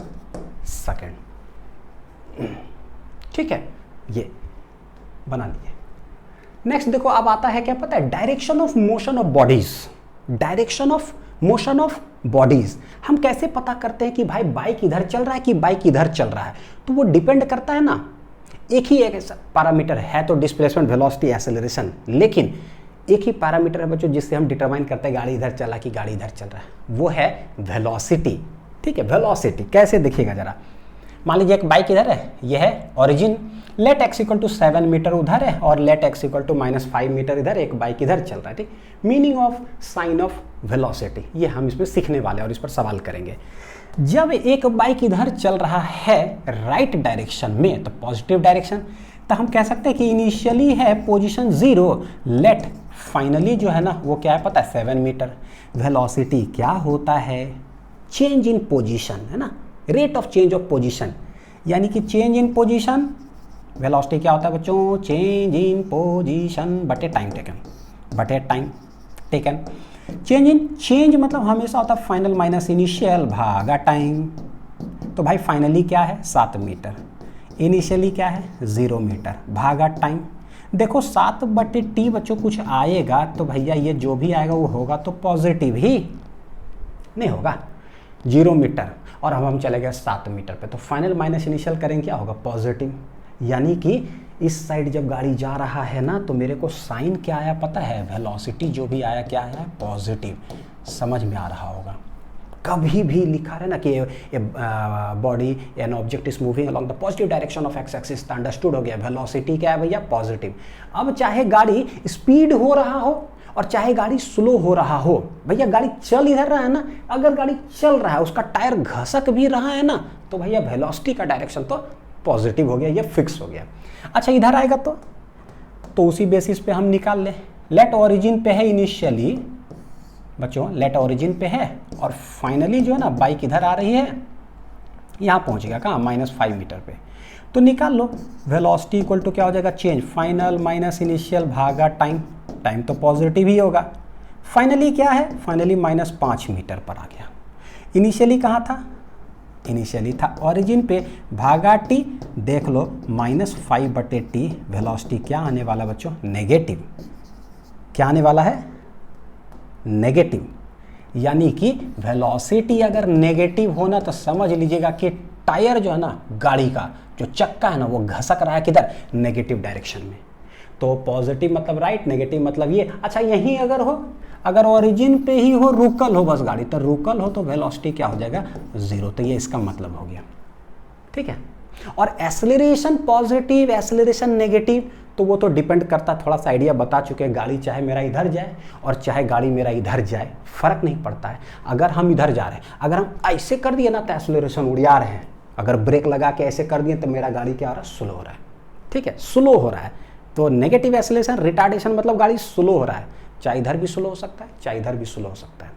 सेकेंड। ठीक है, ये बना लिए। नेक्स्ट देखो अब आता है क्या पता है, direction of motion of bodies. Direction of motion of bodies हम कैसे पता करते हैं कि भाई बाइक इधर चल रहा है कि बाइक इधर चल रहा है, तो वो डिपेंड करता है ना, एक ही एक पैरामीटर है तो डिस्प्लेसमेंट, वेलोसिटी, एक्सेलरेशन, लेकिन एक ही पैरामीटर है बच्चों जिससे हम डिटरमाइन करते हैं गाड़ी इधर चला कि गाड़ी इधर चल रहा है, वो है वेलोसिटी। ठीक है, वेलोसिटी कैसे देखिएगा जरा, मान लीजिए एक बाइक इधर है, यह है origin, let x equal to 7 metre उधर है और let x equal to -5 metre इधर, एक बाइक इधर चल रहा है। ठीक, meaning of sign of velocity, ये हम इसमें सीखने वाले हैं और इस पर सवाल करेंगे। जब एक बाइक इधर चल रहा है राइट डायरेक्शन में, तो पॉजिटिव डायरेक्शन, तो हम कह सकते हैं कि इनिशियली है पोजीशन 0, लेट फाइनली जो है ना वो क्या है पता है 7 मीटर। वेलोसिटी क्या होता है, चेंज इन पोजीशन है ना, rate of change of position, यानी कि चेंज इन पोजीशन, वेलोसिटी क्या होता है बच्चों, चेंज इन पोजीशन बटे टाइम टेकन, बटे टाइम टेकन। चेंज मतलब हमेशा होता है फाइनल माइनस इनिशियल भागा टाइम। तो भाई फाइनली क्या है 7 मीटर, इनिशियली क्या है 0 मीटर भागा टाइम। देखो 7 बटे टी बच्चों कुछ आएगा तो भैया ये जो भी आएगा वो होगा तो पॉजिटिव ही, नहीं होगा 0 मीटर, और हम चले गए 7 मीटर पे, तो फाइनल माइनस इनिशियल करेंगे क्या होगा पॉजिटिव। यानी कि इस साइड जब गाड़ी जा रहा है ना तो मेरे को साइन क्या आया पता है, वेलोसिटी जो भी आया क्या आया पॉजिटिव। समझ में आ रहा होगा, कभी भी लिखा है ना कि body an object is moving along the positive direction of x axis, तो अंडरस्टूड हो गया वेलोसिटी क्या है भैया पॉजिटिव। अब चाहे गाड़ी स्पीड हो रहा हो और चाहे गाड़ी स्लो हो रहा हो, भैया गाड़ी चल इधर रहा है ना, अगर गाड़ी चल रहा है उसका टायर घसक भी रहा है ना, तो भैया वेलोसिटी का डायरेक्शन तो पॉजिटिव हो गया, ये फिक्स हो गया। अच्छा इधर आएगा तो उसी बेसिस पे हम निकाल ले, लेट ओरिजिन पे है इनिशियली बच्चों, लेट ओरिजिन पे है और फाइनली जो है ना बाइक इधर आ रही है, यहाँ पहुँचेगा कहाँ -5 मीटर पे, तो निकाल लो वेलोसिटी इक्वल टू क्या हो जाएगा चेंज फाइनल माइनस इनिशियल भागा टाइम, टाइम तो पॉजिटिव ही होगा। फाइनली क्या है, फाइनली -5 मीटर पर आ गया। इनिशियली कहाँ था, इनिशियली था ओरिजिन पे, भागा टी, देख लो -5 बटे टी, वेलोसिटी क्या आने वाला बच्चों नेगेटिव, क्या आने वाला है नेगेटिव। यानी कि वेलोसिटी अगर नेगेटिव होना तो समझ लीजिएगा कि टायर जो है ना गाड़ी का जो चक्का है ना वो घसक रहा है किधर नेगेटिव डायरेक्शन में। तो पॉजिटिव मतलब राइट, नेगेटिव मतलब ये। अच्छा यहीं अगर हो, अगर ओरिजिन पे ही हो, रुकल हो बस गाड़ी, तो रुकल हो तो वेलोसिटी क्या हो जाएगा 0, तो ये इसका मतलब हो गया। ठीक है, और एक्सेलरेशन पॉजिटिव एक्सेलरेशन नेगेटिव तो वो तो डिपेंड करता, थोड़ा सा आइडिया बता चुके हैं, गाड़ी चाहे मेरा इधर जाए और चाहे गाड़ी मेरा इधर जाए फर्क नहीं पड़ता है। अगर हम इधर जा रहे हैं, अगर हम ऐसे कर दिए ना तो एक्सेलरेशन उड़ा रहे हैं, अगर ब्रेक लगा के ऐसे कर दिए तो मेरा गाड़ी क्या हो रहा है स्लो हो रहा है। ठीक है, स्लो हो रहा है, तो नेगेटिव एक्सेलरेशन रिटार्डेशन मतलब गाड़ी स्लो हो रहा है, चाहे इधर भी स्लो हो सकता है चाहे इधर भी स्लो हो सकता है।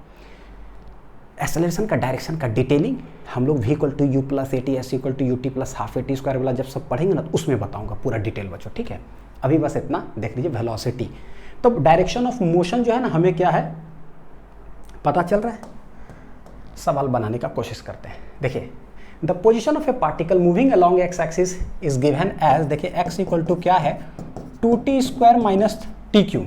एक्सेलरेशन का डायरेक्शन का डिटेलिंग हम लोग v = u + at s = ut + ½ at² वाला जब सब पढ़ेंगे ना तो उसमें बताऊंगा पूरा डिटेल बच्चों। ठीक है, अभी बस इतना देख लीजिए वेलोसिटी। तो डायरेक्शन ऑफ मोशन जो है ना हमें क्या है पता चल रहा है, सवाल बनाने का कोशिश करते हैं। देखिए the position of a particle moving along x axis is given as, देखिए x = क्या है 2t² minus t cube,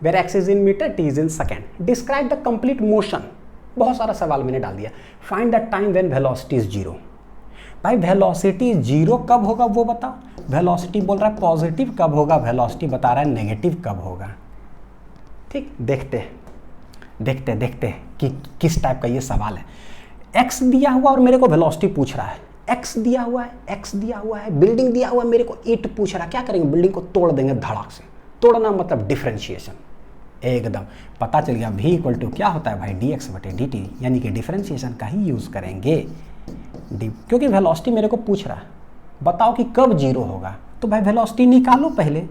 where x is in metre, t is in second. Describe the complete motion, बहुत सारा सवाल मैंने डाल दिया। Find the time when velocity is zero. भाई वेलोसिटी जीरो कब होगा वो बताओ। वेलोसिटी बोल रहा है पॉजिटिव कब होगा, वेलोसिटी बता रहा है नेगेटिव कब होगा। ठीक, देखते देखते कि किस टाइप का ये सवाल है। एक्स दिया हुआ और मेरे को वेलोसिटी पूछ रहा है, एक्स दिया हुआ है, बिल्डिंग दिया हुआ है, मेरे को ईंट पूछ रहा है। क्या करेंगे, बिल्डिंग को तोड़ देंगे धड़ाक से। तोड़ना मतलब डिफरेंशिएशन, एकदम पता चल गया। v इक्वल टू क्या होता है भाई, dx बटे dt, यानी कि डिफरेंशिएशन का ही यूज करेंगे। क्योंकि वेलोसिटी मेरे को पूछ रहा है, बताओ कि कब जीरो होगा, तो भाई वेलोसिटी निकालो पहले।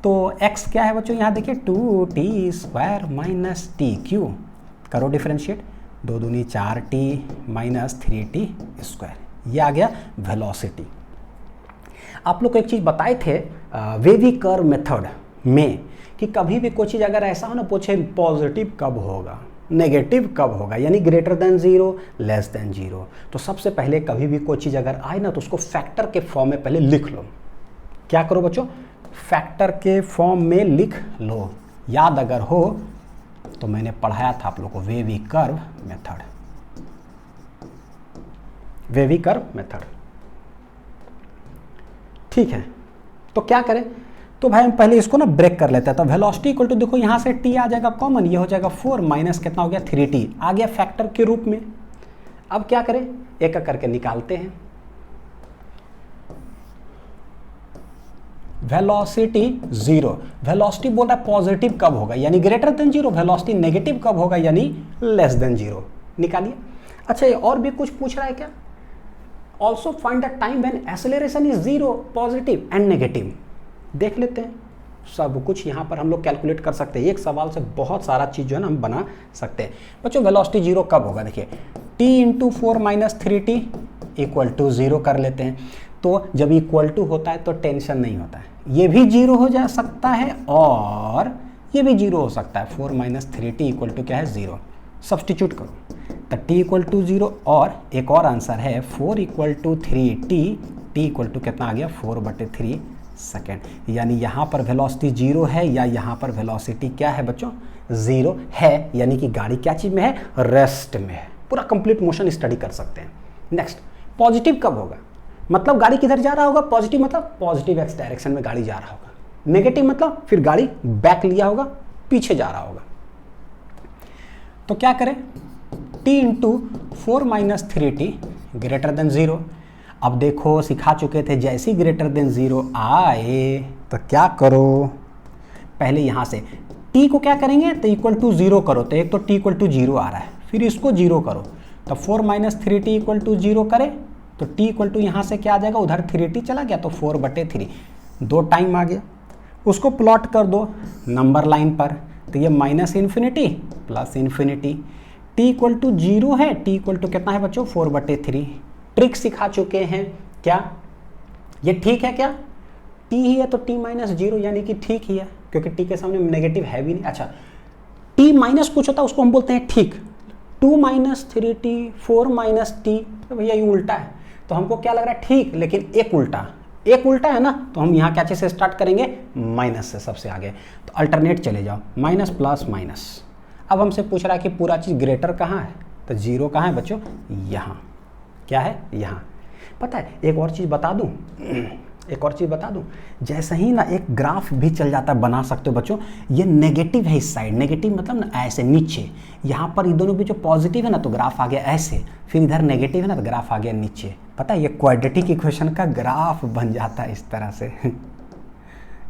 तो x क्या है बच्चों, यहाँ देखिए 2t² माइनस टी क्यू, करो डिफरेंशिएट, 2 दूनी 4t माइनस 3t², ये आ गया वेलोसिटी। आप लोग को एक चीज़ बताए थे वेवी कर्व मेथड में कि कभी भी कोई चीज़ अगर ऐसा हो ना, पूछे पॉजिटिव कब होगा, नेगेटिव कब होगा, यानी greater than zero, less than zero, तो सबसे पहले कभी भी कोई चीज़ अगर आए ना तो उसको फैक्टर के फॉर्म में पहले लिख लो। क्या करो बच्चों, फैक्टर के फॉर्म में लिख लो। याद अगर हो तो मैंने पढ़ाया था आप लोग को wavy curve method, wavy curve method. ठीक है, तो क्या करें, तो भाई हम पहले इसको ना ब्रेक कर लेते हैं। तो वेलोसिटी इक्वल टू, देखो यहाँ से t आ जाएगा कॉमन, ये हो जाएगा 4 माइनस कितना हो गया 3t, आ गया फैक्टर के रूप में। अब क्या करें, एक एक करके निकालते हैं। वेलोसिटी जीरो, वेलोसिटी बोल रहा है पॉजिटिव कब होगा यानी greater than zero, velocity negative कब होगा यानी लेस देन जीरो। निकालिए। अच्छा, ये और भी कुछ पूछ रहा है क्या, also find the time when acceleration is zero, positive and negative. देख लेते हैं, सब कुछ यहाँ पर हम लोग कैलकुलेट कर सकते हैं। एक सवाल से बहुत सारा चीज़ जो है ना हम बना सकते हैं। बच्चों वेलोसिटी जीरो कब होगा, देखिए t into 4 minus 3t equal to zero कर लेते हैं। तो जब इक्वल टू होता है तो टेंशन नहीं होता है, ये भी जीरो हो जा सकता है और ये भी जीरो हो सकता है। 4 माइनस 3t इक्वल टू क्या है, जीरो। सब्सटीट्यूट करो तो t इक्वल टू जीरो, और एक और आंसर है 4 equal to 3t, t equal to कितना आ गया 4/3 सेकेंड। यानी यहाँ पर वेलोसिटी जीरो है या यहाँ पर वेलोसिटी क्या है बच्चों, जीरो है, यानी कि गाड़ी क्या चीज़ में है, रेस्ट में है। पूरा कंप्लीट मोशन स्टडी कर सकते हैं। नेक्स्ट, पॉजिटिव कब होगा, मतलब गाड़ी किधर जा रहा होगा, पॉजिटिव मतलब पॉजिटिव एक्स डायरेक्शन में गाड़ी जा रहा होगा, नेगेटिव मतलब फिर गाड़ी बैक लिया होगा, पीछे जा रहा होगा। तो क्या करें, t into 4 minus 3t greater than zero. अब देखो सिखा चुके थे, जैसे ही ग्रेटर देन जीरो आए तो क्या करो, पहले यहाँ से t को क्या करेंगे तो इक्वल टू जीरो करो। तो एक तो t इक्वल टू जीरो आ रहा है, फिर इसको जीरो करो तो 4 minus 3t equal to zero करे तो t इक्वल टू यहाँ से क्या आ जाएगा, उधर 3t चला गया तो 4/3, 2 टाइम आ गया। उसको प्लॉट कर दो नंबर लाइन पर, तो ये minus infinity plus infinity. t equal to zero है, t इक्वल टू कितना है बच्चों 4/3। ट्रिक सिखा चुके हैं क्या, ये ठीक है क्या, t ही है तो t माइनस जीरो यानी कि ठीक ही है, क्योंकि t के सामने नेगेटिव है भी नहीं। अच्छा, t माइनस कुछ होता है उसको हम बोलते हैं ठीक, 2 माइनस 3t 4 माइनस t, तो भैया ये उल्टा है, तो हमको क्या लग रहा है ठीक, लेकिन एक उल्टा है ना, तो हम यहाँ क्या चीज़ से स्टार्ट करेंगे, माइनस से सबसे आगे। तो अल्टरनेट चले जाओ, माइनस प्लस माइनस। अब हमसे पूछ रहा है कि पूरा चीज़ ग्रेटर कहाँ है, तो जीरो कहाँ है बच्चों, यहाँ। क्या है, यहाँ। पता है एक और चीज़ बता दूँ, जैसे ही ना एक ग्राफ भी चल जाता है, बना सकते हो बच्चों। ये नेगेटिव है इस साइड, नेगेटिव मतलब ना ऐसे नीचे, यहाँ पर ये दोनों भी जो पॉजिटिव है ना तो ग्राफ आ गया ऐसे, फिर इधर नेगेटिव है ना तो ग्राफ आ गया नीचे। पता है ये क्वाड्रेटिक इक्वेशन का ग्राफ बन जाता है इस तरह से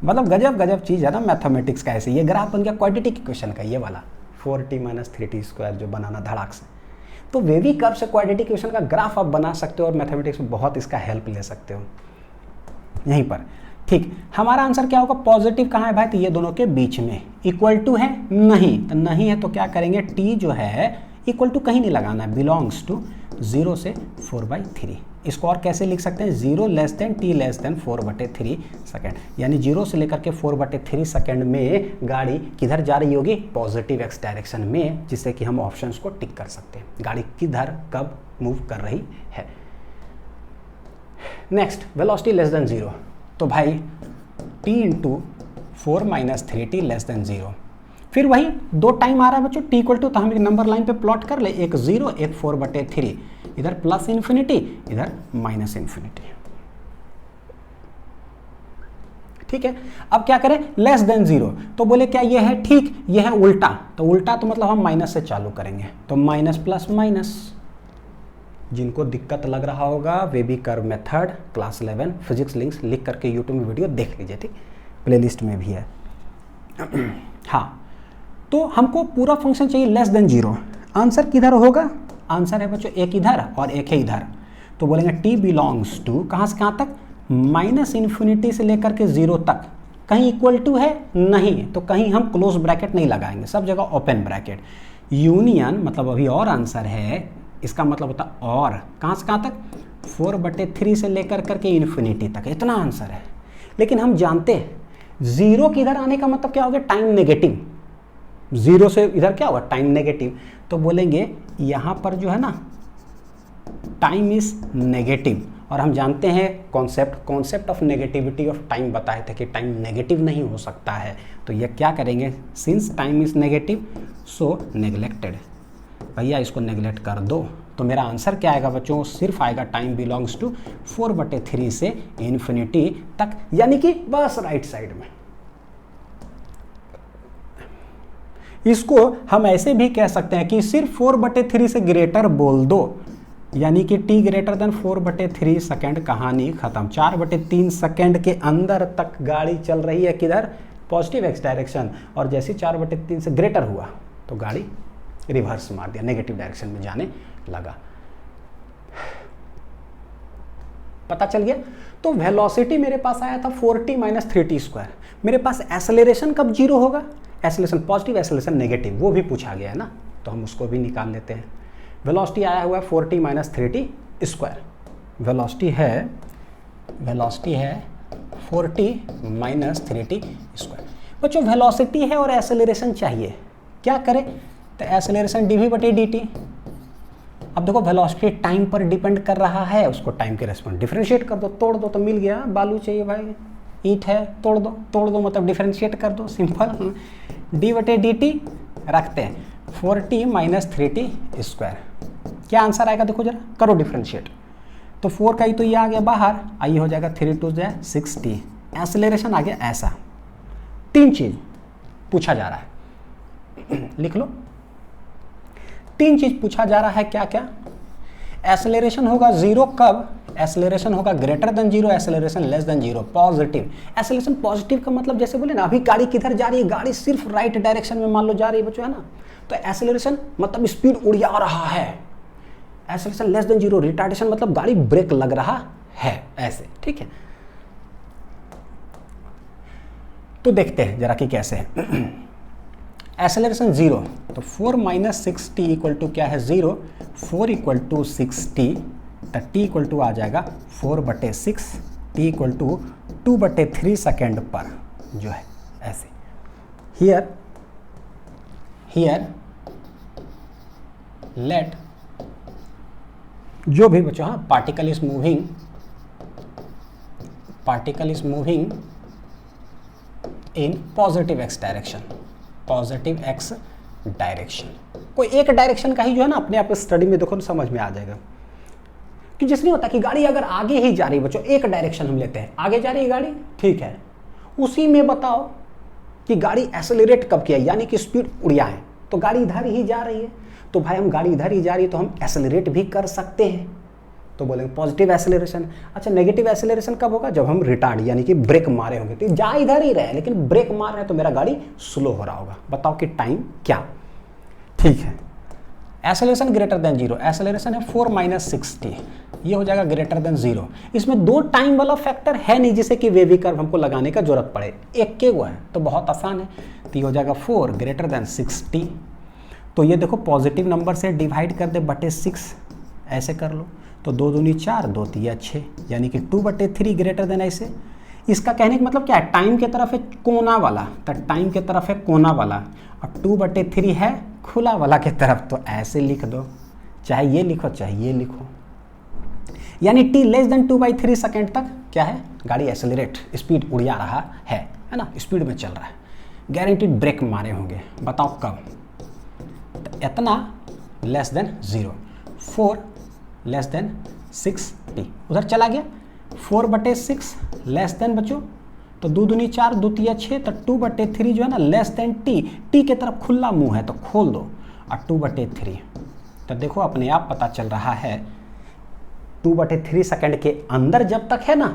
मतलब गजब चीज़ है ना मैथमेटिक्स का। ऐसे ये ग्राफ बन गया क्वाड्रेटिक इक्वेशन का, ये वाला 4t माइनस 3t² जो बनाना धड़ाक से। तो वेवी कर्व से क्वाड्रेटिक इक्वेशन का ग्राफ आप बना सकते हो और मैथमेटिक्स में बहुत इसका हेल्प ले सकते हो यहीं पर। ठीक, हमारा आंसर क्या होगा, पॉजिटिव कहाँ है भाई, तो ये दोनों के बीच में। इक्वल टू है नहीं, तो नहीं है तो क्या करेंगे, t जो है इक्वल टू कहीं नहीं लगाना है, बिलोंग्स टू 0 से 4/3। इसको और कैसे लिख सकते हैं, 0 less than t less than 4/3 second, यानी 0 से लेकर के 4/3 सेकेंड में गाड़ी किधर जा रही होगी, पॉजिटिव एक्स डायरेक्शन में, जिससे कि हम ऑप्शंस को टिक कर सकते हैं, गाड़ी किधर कब मूव कर रही है। Next, velocity less than zero, तो भाई t into 4 minus 3t less than 0। फिर वही दो टाइम आ रहा है बच्चों t इक्वल टू, तो हम एक नंबर लाइन पे प्लॉट कर ले, एक 0 एक 4/3, इधर प्लस इन्फिनिटी इधर माइनस इन्फिनिटी। ठीक है, अब क्या करें, लेस देन 0, तो बोले क्या ये है ठीक, ये है उल्टा, तो उल्टा तो मतलब हम माइनस से चालू करेंगे, तो माइनस प्लस माइनस। जिनको दिक्कत लग रहा होगा वे भी curve method class 11 physics links लिख करके यूट्यूब में वीडियो देख लीजिए, ठीक, प्लेलिस्ट में भी है। हाँ, तो हमको पूरा फंक्शन चाहिए लेस देन 0। आंसर किधर होगा, आंसर है बच्चों एक इधर और एक है इधर, तो बोलेंगे t बिलोंग्स टू कहाँ से कहाँ तक, माइनस इन्फिनिटी से लेकर के 0 तक। कहीं इक्वल टू है नहीं, तो कहीं हम क्लोज ब्रैकेट नहीं लगाएंगे, सब जगह ओपन ब्रैकेट। यूनियन मतलब अभी और आंसर है, इसका मतलब होता और कहाँ से कहाँ तक, 4/3 से लेकर करके इन्फिनिटी तक, इतना आंसर है। लेकिन हम जानते हैं 0 के इधर आने का मतलब क्या होगा, टाइम नेगेटिव। 0 से इधर क्या होगा, टाइम नेगेटिव, तो बोलेंगे यहाँ पर जो है ना टाइम इज नेगेटिव, और हम जानते हैं concept of negativity of time बताए थे कि टाइम नेगेटिव नहीं हो सकता है। तो ये क्या करेंगे, since time is negative so neglected, भैया इसको नेग्लेक्ट कर दो, तो मेरा आंसर क्या आएगा बच्चों, सिर्फ आएगा टाइम बिलोंग्स टू 4/3 से इन्फिनिटी तक, यानी कि बस राइट साइड में। इसको हम ऐसे भी कह सकते हैं कि सिर्फ 4/3 से ग्रेटर बोल दो, यानी कि t ग्रेटर देन 4/3 सेकेंड, कहानी खत्म। 4/3 सेकेंड के अंदर तक गाड़ी चल रही है किधर, पॉजिटिव एक्स डायरेक्शन, और जैसे 4/3 से ग्रेटर हुआ तो गाड़ी रिवर्स मार दिया, नेगेटिव डायरेक्शन में जाने लगा। पता चल गया। तो वेलोसिटी मेरे पास आया था 4t माइनस 3t स्क्वायर। मेरे पास एक्सेलरेशन कब 0 होगा, एक्सेलरेशन पॉजिटिव एक्सेलरेशन नेगेटिव, वो भी पूछा गया है ना, तो हम उसको भी निकाल लेते हैं। वेलोसिटी आया हुआ है 4t minus 3t square, velocity है 4t माइनस 3t स्क्वायर। बच्चों वेलोसिटी है और एक्सेलरेशन चाहिए, क्या करें, तो एक्सेलरेशन dv/dt। अब देखो वेलोसिटी टाइम पर डिपेंड कर रहा है, उसको टाइम के रेस्पॉन्स डिफरेंशिएट कर दो, तोड़ दो तो मिल गया। बालू चाहिए भाई, ईंट है, तोड़ दो मतलब डिफरेंशिएट कर दो, सिंपल। d/dt रखते हैं 4t माइनस 3t स्क्वायर, क्या आंसर आएगा देखो जरा, करो डिफरेंशिएट, तो 4 का ही तो ये आ गया बाहर, आइए हो जाएगा 3 2 जाए 6t। एक्सेलरेशन आ गया ऐसा। 3 चीज पूछा जा रहा है, लिख लो। 3 चीज पूछा जा रहा है, क्या क्या, एक्सेलरेशन होगा 0 कब, एक्सेलरेशन होगा greater than 0, acceleration less than 0, positive. Acceleration positive का मतलब जैसे बोले ना, अभी गाड़ी किधर जा रही है, गाड़ी सिर्फ राइट डायरेक्शन में मान लो जा रही है बच्चों, है ना, तो एक्सेलरेशन मतलब स्पीड उड़िया रहा है। एक्सेलरेशन लेस देन 0, रिटार्डेशन मतलब गाड़ी ब्रेक लग रहा है, ऐसे, ठीक है। तो देखते हैं जरा कि कैसे है। एक्सेलरेशन 0, तो 4 माइनस 6t इक्वल टू क्या है 0, 4 इक्वल टू 6t, तो t इक्वल टू आ जाएगा 4/6, t इक्वल टू 2/3 सेकेंड पर, जो है ऐसे। हियर लेट, जो भी बच्चों, हाँ, particle is moving in positive x direction, positive x direction. कोई एक डायरेक्शन का ही जो है ना, अपने आप स्टडी में देखो तो समझ में आ जाएगा कि जिसमें होता है कि गाड़ी अगर आगे ही जा रही है बच्चों, एक डायरेक्शन हम लेते हैं, आगे जा रही है गाड़ी, ठीक है, उसी में बताओ कि गाड़ी एक्सेलरेट कब किया, यानी कि स्पीड उड़िया है, तो गाड़ी इधर ही जा रही है, तो भाई हम गाड़ी इधर ही जा रही है तो हम एक्सेलरेट भी कर सकते हैं, तो बोलेंगे पॉजिटिव एक्सेलरेशन। अच्छा, नेगेटिव एक्सेलरेशन कब होगा, जब हम रिटार्ड यानी कि ब्रेक मारे होंगे, तो जा इधर ही रहे लेकिन ब्रेक मार रहे हैं तो मेरा गाड़ी स्लो हो रहा होगा। बताओ कि टाइम क्या, ठीक है। एक्सेलरेशन ग्रेटर देन 0, एक्सेलरेशन है 4 माइनस 6t, ये हो जाएगा ग्रेटर देन 0। इसमें 2 टाइम वाला फैक्टर है नहीं जिसे कि वेवी कर्व हमको लगाने का जरूरत पड़े, एक के वो है तो बहुत आसान है, तो ये हो जाएगा 4 ग्रेटर देन 6t। तो ये देखो पॉजिटिव नंबर से डिवाइड कर दे बटे 6, ऐसे कर लो, तो 2 दूनी 4, 2 3 6, यानी कि 2/3 ग्रेटर देन ऐसे। इसका कहने का मतलब क्या है, टाइम के तरफ है कोना वाला, तो टाइम के तरफ है कोना वाला, और 2/3 है खुला वाला के तरफ, तो ऐसे लिख दो, चाहे ये लिखो चाहे ये लिखो, यानी t लेस देन 2/3 सेकेंड तक क्या है, गाड़ी एक्सेलरेट स्पीड उड़िया रहा है ना, स्पीड में चल रहा है, गारंटीड ब्रेक मारे होंगे, बताओ कब? तो इतना less than 0, 4 less than 6t, उधर चला गया 4/6 लेस देन बच्चों, तो 2 दूनी 4, 2 तिया 6, तो 2/3 जो है ना लेस देन t के तरफ खुला मुंह है तो खोल दो, और 2/3, तो देखो अपने आप पता चल रहा है 2/3 सेकंड के अंदर जब तक है ना,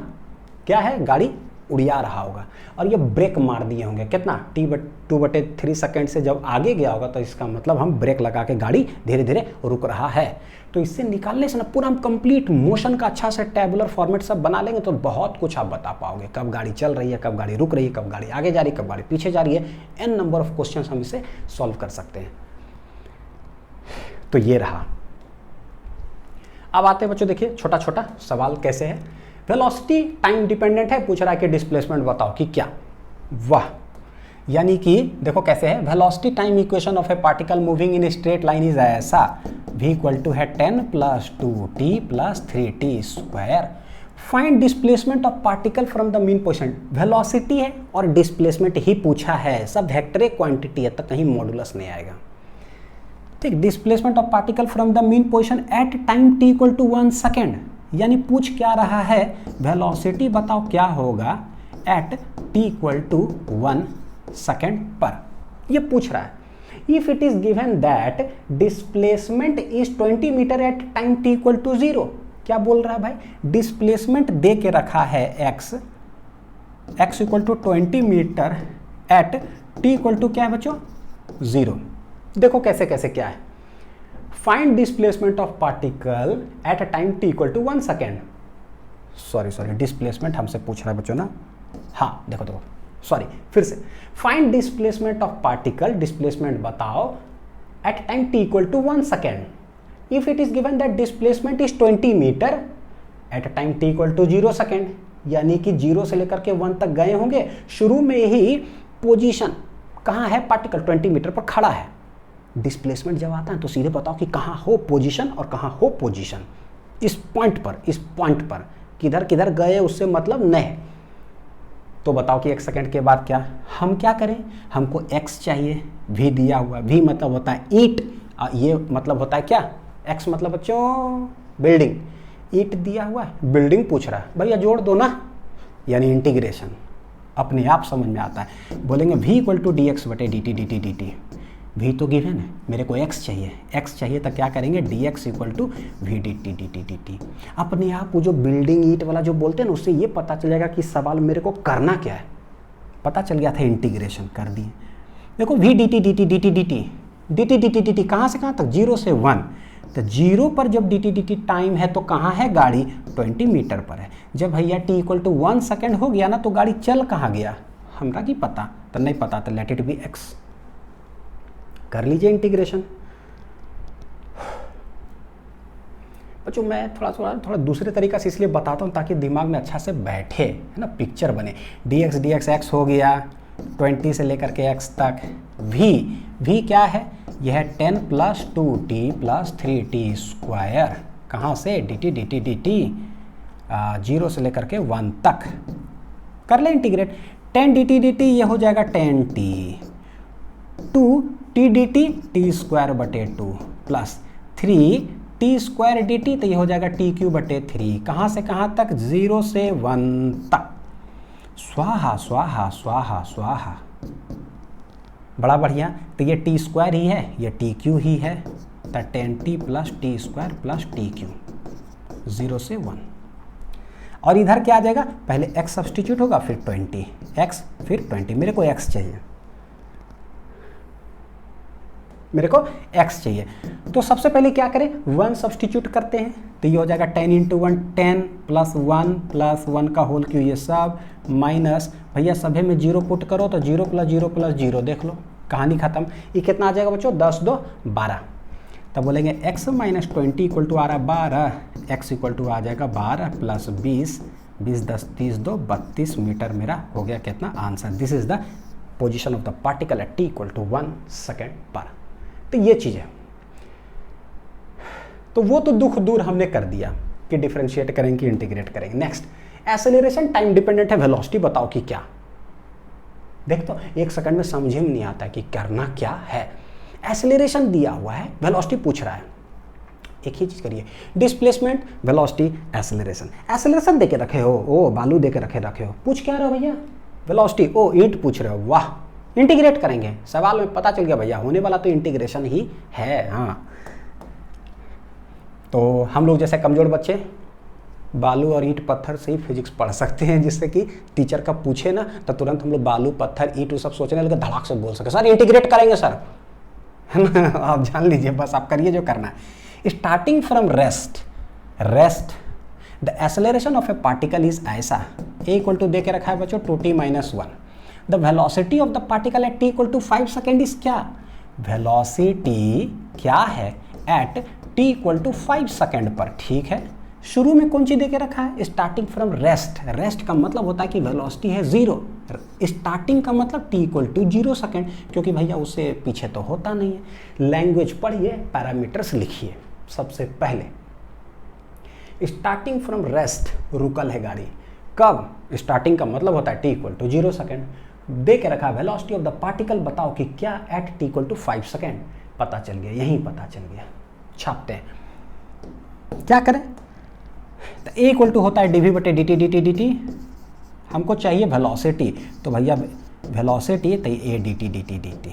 क्या है, गाड़ी उड़िया रहा होगा, और ये ब्रेक मार दिए होंगे कितना, 2/3 सेकंड से जब आगे गया होगा तो इसका मतलब हम ब्रेक लगा के गाड़ी धीरे धीरे रुक रहा है। तो इससे निकालने से ना पूरा हम कंप्लीट मोशन का अच्छा से टेबुलर फॉर्मेट सब बना लेंगे तो बहुत कुछ आप बता पाओगे, कब गाड़ी चल रही है, कब गाड़ी रुक रही है, कब गाड़ी आगे जा रही है, कब गाड़ी पीछे जा रही है, n नंबर ऑफ क्वेश्चन हम इसे सॉल्व कर सकते हैं। तो ये रहा। अब आते हैं बच्चों, देखिए छोटा छोटा सवाल कैसे है। वेलोसिटी टाइम डिपेंडेंट है, पूछ रहा है कि डिस्प्लेसमेंट बताओ कि क्या, वाह, यानी कि देखो कैसे है, velocity time equation of a particle moving in straight line is ऐसा, v इक्वल टू है 10 + 2t + 3t square, find displacement of particle from the mean position. Velocity है और डिस्प्लेसमेंट ही पूछा है, सब वेक्टर क्वांटिटी है तो कहीं मॉडुलस नहीं आएगा, ठीक। Displacement of particle from the mean position at time t equal to 1 second, यानी पूछ क्या रहा है, वेलोसिटी बताओ क्या होगा at t equal to 1 second पर, ये पूछ रहा है। If it is given that displacement is 20 metre at time t equal to 0, क्या बोल रहा है भाई, डिस्प्लेसमेंट दे के रखा है x equal to 20 metre at t equal to क्या है बच्चों 0। देखो कैसे कैसे क्या है, find displacement of particle at a time t equal to 1 second, sorry displacement हमसे पूछ रहा है बच्चों ना, हाँ देखो सॉरी फिर से, find displacement of particle, displacement बताओ at time t equal to 1 second, if it is given that displacement is 20 metre at time t equal to 0 second, यानी कि 0 से लेकर के 1 तक गए होंगे, शुरू में ही पोजीशन कहाँ है, पार्टिकल 20 मीटर पर खड़ा है। डिस्प्लेसमेंट जब आता है तो सीधे बताओ कि कहाँ हो पोजीशन और कहाँ हो पोजीशन, इस पॉइंट पर किधर किधर गए उससे मतलब नहीं। तो बताओ कि 1 सेकंड के बाद क्या हम क्या करें, हमको x चाहिए, v दिया हुआ, v मतलब होता है ईट, ये मतलब होता है क्या, x मतलब बच्चों बिल्डिंग, ईट दिया हुआ है, बिल्डिंग पूछ रहा है, भैया जोड़ दो ना, यानी इंटीग्रेशन अपने आप समझ में आता है। बोलेंगे v equal to dx/dt, v तो गिवन है, मेरे को x चाहिए तो क्या करेंगे, dx equal to v dt। अपने आप वो जो बिल्डिंग ईट वाला जो बोलते हैं ना, उससे ये पता चल जाएगा कि सवाल मेरे को करना क्या है, पता चल गया था, इंटीग्रेशन कर दिए। देखो v dt कहाँ से कहाँ तक, 0 से 1, तो 0 पर जब dt टाइम है तो कहाँ है गाड़ी, 20 मीटर पर है। जब भैया t इक्वल टू 1 सेकेंड हो गया ना तो गाड़ी चल कहाँ गया, हमरा की पता, तो नहीं पता तो लेट इट बी x, कर लीजिए इंटीग्रेशन। बच्चों मैं थोड़ा दूसरे तरीका से इसलिए बताता हूँ ताकि दिमाग में अच्छा से बैठे, है ना, पिक्चर बने। dx x हो गया 20 से लेकर के x तक, v क्या है, यह है 10 + 2t + 3t स्क्वायर, कहाँ से, dt 0 से लेकर के 1 तक, कर ले इंटीग्रेट, 10 dt ये हो जाएगा 10t, 2t dt t square बटे 2 प्लस 3t स्क्वायर dt, तो ये हो जाएगा t³/3, कहाँ से कहाँ तक, 0 से 1 तक, स्वाहा स्वाहा स्वाहा स्वाहा, बड़ा बढ़िया। तो ये टी स्क्वायर ही है, ये टी क्यू ही है, तो 10t + t स्क्वायर + tq, 0 से 1। और इधर क्या आ जाएगा, पहले x सब्सटीट्यूट होगा, फिर 20, x फिर 20, मेरे को x चाहिए, तो सबसे पहले क्या करें, 1 सब्सटीट्यूट करते हैं, तो ये हो जाएगा 10 × 1 10 + 1 का होल क्यू, ये सब माइनस, भैया सभी में 0 पुट करो तो 0 + 0 + 0, देख लो कहानी खत्म। ये कितना आ जाएगा बच्चों, 10 × 2 = 12, तब बोलेंगे x - 20 = आ रहा है 12, x इक्वल टू आ जाएगा 12 + 20, 20 10 30 2 32 मीटर, मेरा हो गया कितना answer. This is the position of the particle at t equal to 1 second पर। तो ये चीज़ है, तो वो तो दुख दूर हमने कर दिया कि डिफरेंशिएट करेंगे, इंटीग्रेट करेंगे। नेक्स्ट एक्सेलरेशन टाइम डिपेंडेंट है, वेलोसिटी बताओ कि क्या। देख तो 1 सेकंड में समझे में नहीं आता कि करना क्या है। एक्सेलरेशन दिया हुआ है, वेलोसिटी पूछ रहा है, एक ही चीज करिए, डिस्प्लेसमेंट, वेलोसिटी, एक्सेलरेशन। एक्सेलरेशन देके रखे हो, ओ बालू देके रखे हो, पूछ क्या रहे हो भैया, वेलोसिटी, ओ ईंट पूछ रहे हो, वाह, इंटीग्रेट करेंगे। सवाल में पता चल गया भैया, होने वाला तो इंटीग्रेशन ही है। हाँ, तो हम लोग जैसे कमजोर बच्चे बालू और ईंट पत्थर से ही फिजिक्स पढ़ सकते हैं, जिससे कि टीचर का पूछे ना तो तुरंत हम लोग बालू पत्थर ईंट सब सोचने लगे, धड़ाक से बोल सके, सर इंटीग्रेट करेंगे सर, है ना। आप जान लीजिए, बस आप करिए जो करना है। Starting from rest the acceleration of a particle is ऐसा, ए इक्वल टू दे के रखा है बच्चों 2t-1। The velocity of the particle at t equal to 5 second is क्या, वेलोसिटी क्या है at t equal to 5 second पर। ठीक है, शुरू में कौन सी दे के रखा है, स्टार्टिंग फ्रॉम रेस्ट। रेस्ट का मतलब होता है कि वेलोसिटी है 0, स्टार्टिंग का मतलब t इक्वल टू 0 सेकेंड, क्योंकि भैया उससे पीछे तो होता नहीं है। लैंग्वेज पढ़िए, पैरामीटर्स लिखिए। सबसे पहले स्टार्टिंग फ्रॉम रेस्ट, रुकल है गाड़ी, कब, स्टार्टिंग का मतलब होता है t इक्वल टू 0 सेकेंड। दे के रखा वेलोसिटी ऑफ द पार्टिकल बताओ कि क्या at t equal to 5 second. पता चल गया, यही पता चल गया, छापते हैं। क्या करें, तो a इक्वल टू होता है dv बटे dt, हमको चाहिए वेलोसिटी, तो भैया वेलोसिटी तो a dt।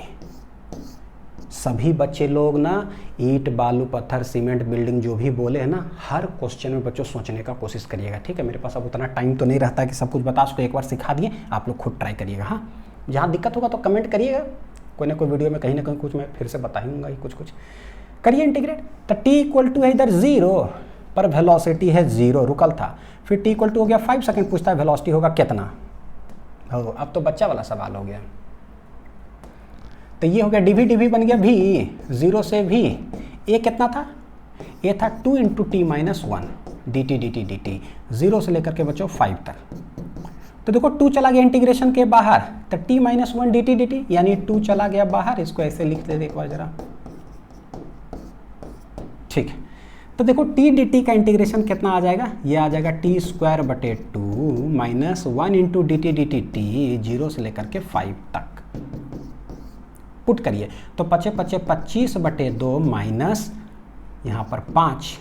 सभी बच्चे लोग ना ईंट बालू पत्थर सीमेंट बिल्डिंग जो भी बोले हैं ना, हर क्वेश्चन में बच्चों सोचने का कोशिश करिएगा। ठीक है, मेरे पास अब उतना टाइम तो नहीं रहता कि सब कुछ बता सको, एक बार सिखा दिए, आप लोग खुद ट्राई करिएगा। हाँ, जहाँ दिक्कत होगा तो कमेंट करिएगा, कोई ना कोई वीडियो में कहीं ना कहीं कुछ मैं फिर से बता ही दूंगा, कुछ करिए इंटीग्रेट। तो t इक्वल टू है इधर 0 पर वेलोसिटी है 0, रुकल था, फिर t इक्वल टू हो गया 5 सेकेंड, पूछता है वेलोसिटी होगा कितना। अब तो बच्चा वाला सवाल हो गया। तो ये हो गया dv बन गया v, 0 से v, a कितना था, a था 2 इंटू t-1 dt, 0 से लेकर के बच्चों 5 तक। तो देखो 2 चला गया इंटीग्रेशन के बाहर, तो t-1 dt, यानी 2 चला गया बाहर, इसको ऐसे लिख लेते एक बार जरा। ठीक है, तो देखो t dt का इंटीग्रेशन कितना आ जाएगा, ये आ जाएगा t² बटे 2 माइनस 1 इंटू dt t, 0 से लेकर के 5 तक। पुट करिए तो 5 × 25 बटे 2 माइनस यहाँ पर 5,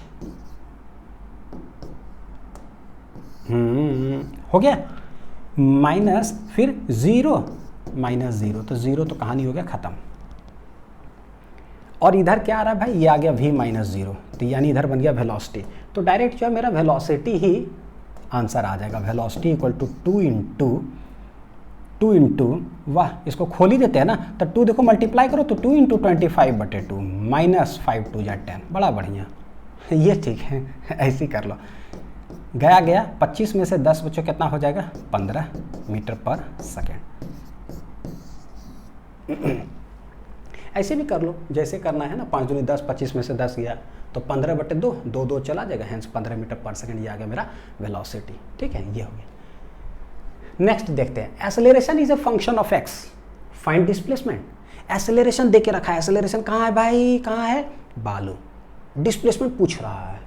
हो गया, माइनस फिर 0 माइनस 0, तो 0 तो कहानी हो गया खत्म। और इधर क्या आ रहा है भाई, ये आ गया v माइनस 0, तो यानी इधर बन गया वेलोसिटी। तो डायरेक्ट जो है मेरा वेलोसिटी ही आंसर आ जाएगा, वेलोसिटी इक्वल टू 2 इंटू, वाह इसको खोल ही देते हैं ना, तो 2 देखो मल्टीप्लाई करो तो 2 इंटू 25 बटे 2 माइनस 5 2 या 10, बड़ा बढ़िया, ये ठीक है, ऐसे ही कर लो। गया 25 में से 10 बच्चों कितना हो जाएगा, 15 मीटर पर सेकेंड। ऐसे भी कर लो, जैसे करना है ना, 5 दूनी 10, 25 में से 10 गया तो 15 बटे 2, 2 चला जाएगा, हैंस 15 मीटर पर सेकेंड, ये आ गया मेरा वेलोसिटी। ठीक है, ये हो गया। नेक्स्ट देखते हैं, acceleration is a function of x, find displacement. Acceleration देके रखा है, एक्सेलरेशन कहाँ है भाई, कहाँ है, बालू, डिस्प्लेसमेंट पूछ रहा है,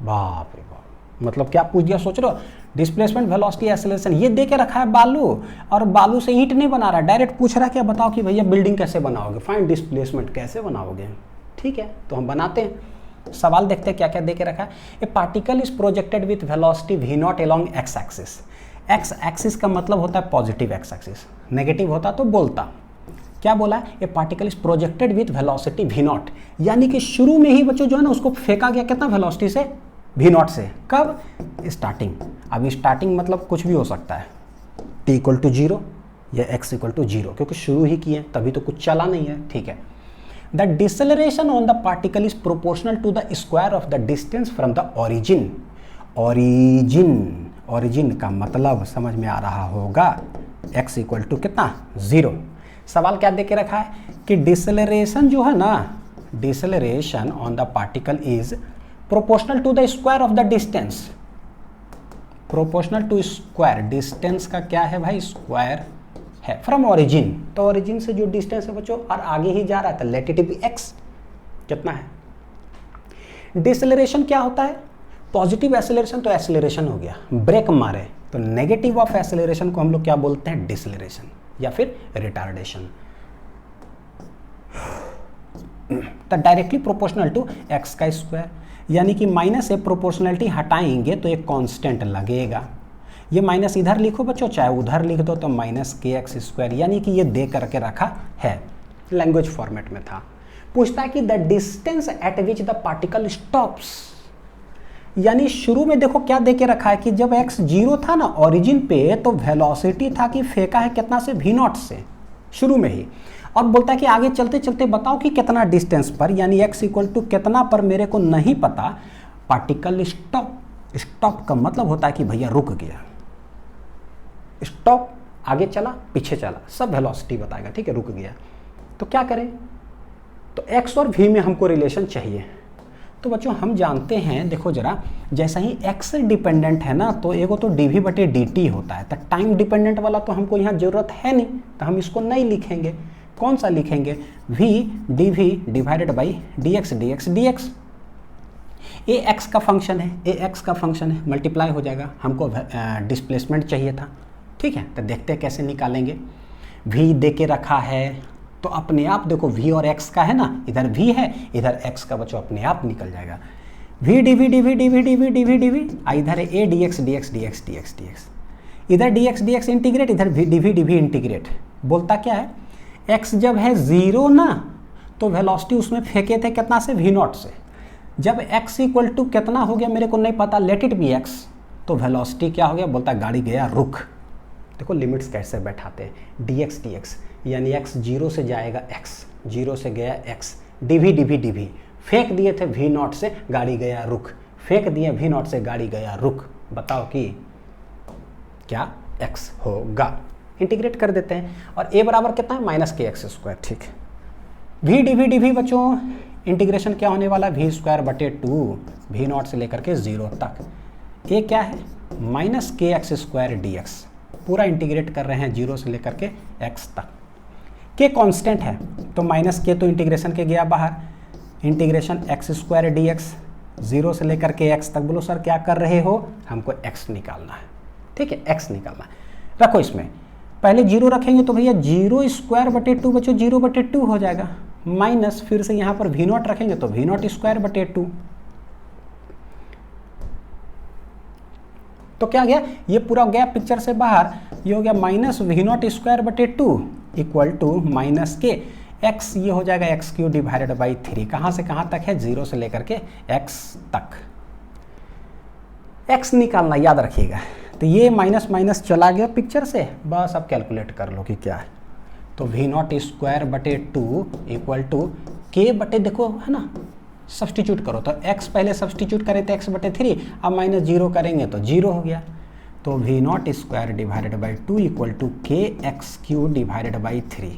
बाप रे बाप, मतलब क्या पूछ दिया सोच रहे हो, डिस्प्लेसमेंट वेलोसिटी एक्सेलरेशन, ये देके रखा है बालू, और बालू से ईंट नहीं बना रहा, डायरेक्ट पूछ रहा है क्या, बताओ कि भैया बिल्डिंग कैसे बनाओगे, फाइंड डिस्प्लेसमेंट कैसे बनाओगे। ठीक है, तो हम बनाते हैं, सवाल देखते हैं क्या क्या देके रखा है। ए particle is projected with velocity v0 along x axis. X axis का मतलब होता है पॉजिटिव एक्स एक्सिस, नेगेटिव होता तो बोलता। क्या बोला है, ए particle is projected with velocity v0, यानी कि शुरू में ही बच्चों जो है ना उसको फेंका गया कितना, वेलोसिटी से v0 से, कब, स्टार्टिंग। अब स्टार्टिंग मतलब कुछ भी हो सकता है, t इक्वल टू 0 या x इक्वल टू 0, क्योंकि शुरू ही किए तभी तो कुछ चला नहीं है। ठीक है, the deceleration on the particle is proportional to the square of the distance from the origin. Origin का मतलब समझ में आ रहा होगा, x इक्वल टू कितना, 0। सवाल क्या देके रखा है कि डिसेलरेशन जो है ना, deceleration on the particle is proportional to the square of the distance, proportional to square, distance का क्या है भाई, स्क्वायर है, फ्रॉम ओरिजिन, तो ओरिजिन से जो डिस्टेंस है बच्चों और आगे ही जा रहा है, तो लेट इट बी x, कितना है। डिसेलरेशन क्या होता है, पॉजिटिव एक्सेलरेशन तो एक्सेलरेशन हो गया, ब्रेक मारे तो नेगेटिव ऑफ एक्सेलरेशन को हम लोग क्या बोलते हैं? डिसलेरेशन या फिर रिटार्डेशन। तो डायरेक्टली प्रोपोर्शनल टू एक्स का स्क्वायर, यानी कि माइनस ए प्रोपोर्शनलिटी हटाएंगे तो एक कांस्टेंट लगेगा। ये माइनस इधर लिखो बच्चों, चाहे उधर लिख दो, तो माइनस के एक्स स्क्वायर, यानी कि ये दे करके रखा है, लैंग्वेज फॉर्मेट में था। पूछता है कि the distance eight which the particle stops, यानी शुरू में देखो क्या दे के रखा है कि जब x 0 था ना ओरिजिन पे, तो वेलोसिटी था कि फेंका है कितना से? v0 से, शुरू में ही। और बोलता है कि आगे चलते चलते बताओ कि कितना डिस्टेंस पर, यानी x इक्वल टू कितना पर मेरे को नहीं पता। पार्टिकल स्टॉप, स्टॉप का मतलब होता है कि भैया रुक गया। स्टॉप, आगे चला पीछे चला, सब वेलोसिटी बताएगा, ठीक है, रुक गया। तो क्या करें? तो x और v में हमको रिलेशन चाहिए। तो बच्चों हम जानते हैं, देखो जरा, जैसा ही x डिपेंडेंट है ना, तो एगो तो dv/dt होता है। तो टाइम डिपेंडेंट वाला तो हमको यहाँ जरूरत है नहीं, तो हम इसको नहीं लिखेंगे। कौन सा लिखेंगे? v dv/dx dx। ए एक्स का फंक्शन है, ए एक्स का फंक्शन है, मल्टीप्लाई हो जाएगा। हमको डिस्प्लेसमेंट चाहिए था, ठीक है। तो देखते हैं कैसे निकालेंगे। v दे के रखा है, तो अपने आप देखो v और x का है ना, इधर v है इधर x का, बच्चों अपने आप निकल जाएगा। v dv dv dv dv dv dv, इधर है a dx dx dx dx dx, इधर dx dx इंटीग्रेट, इधर dv dv इंटीग्रेट। बोलता क्या है? x जब है 0 ना, तो वेलोसिटी उसमें फेंके थे कितना से? v0 से। जब x इक्वल टू कितना हो गया मेरे को नहीं पता, लेट इट बी x, तो वेलोसिटी क्या हो गया? बोलता गाड़ी गया रुक। देखो लिमिट्स कैसे बैठाते हैं, dx dx, यानी x 0 से जाएगा x, 0 से गया x, dv dv dv, फेंक दिए थे v0 से, गाड़ी गया रुक, फेंक दिए v0 से, गाड़ी गया रुक। बताओ कि क्या x होगा? इंटीग्रेट कर देते हैं, और a बराबर कितना है? माइनस के एक्स स्क्वायर, ठीक। v dv dv बच्चों इंटीग्रेशन क्या होने वाला? v²/2, v0 से लेकर के 0 तक। a क्या है? माइनस के एक्स स्क्वायर dx, पूरा इंटीग्रेट कर रहे हैं 0 से लेकर के x तक। के कांस्टेंट है, तो माइनस के तो इंटीग्रेशन के गया बाहर, इंटीग्रेशन x² dx, 0 से लेकर के x तक। बोलो सर क्या कर रहे हो? हमको x निकालना है, ठीक है, x निकालना है। रखो इसमें, पहले 0 रखेंगे तो भैया 0²/2 बच्चों 0/2 हो जाएगा, माइनस फिर से यहाँ पर v0 रखेंगे तो v0²/2। तो क्या गया? ये पूरा गया पिक्चर से बाहर, ये हो गया minus v0²/2 equal to minus k x, ये हो जाएगा x³ / 3। कहाँ से कहाँ तक है? 0 से लेकर के x तक। x निकालना याद रखिएगा। तो ये माइनस माइनस चला गया पिक्चर से, बस अब कैलकुलेट कर लो कि क्या है। तो v0²/2 इक्वल टू k बटे, देखो है ना, सब्सटीट्यूट करो, तो x पहले सब्सटीट्यूट करें तो x/3, अब माइनस 0 करेंगे तो 0 हो गया। तो v0²/2 equal to kx³ / 3।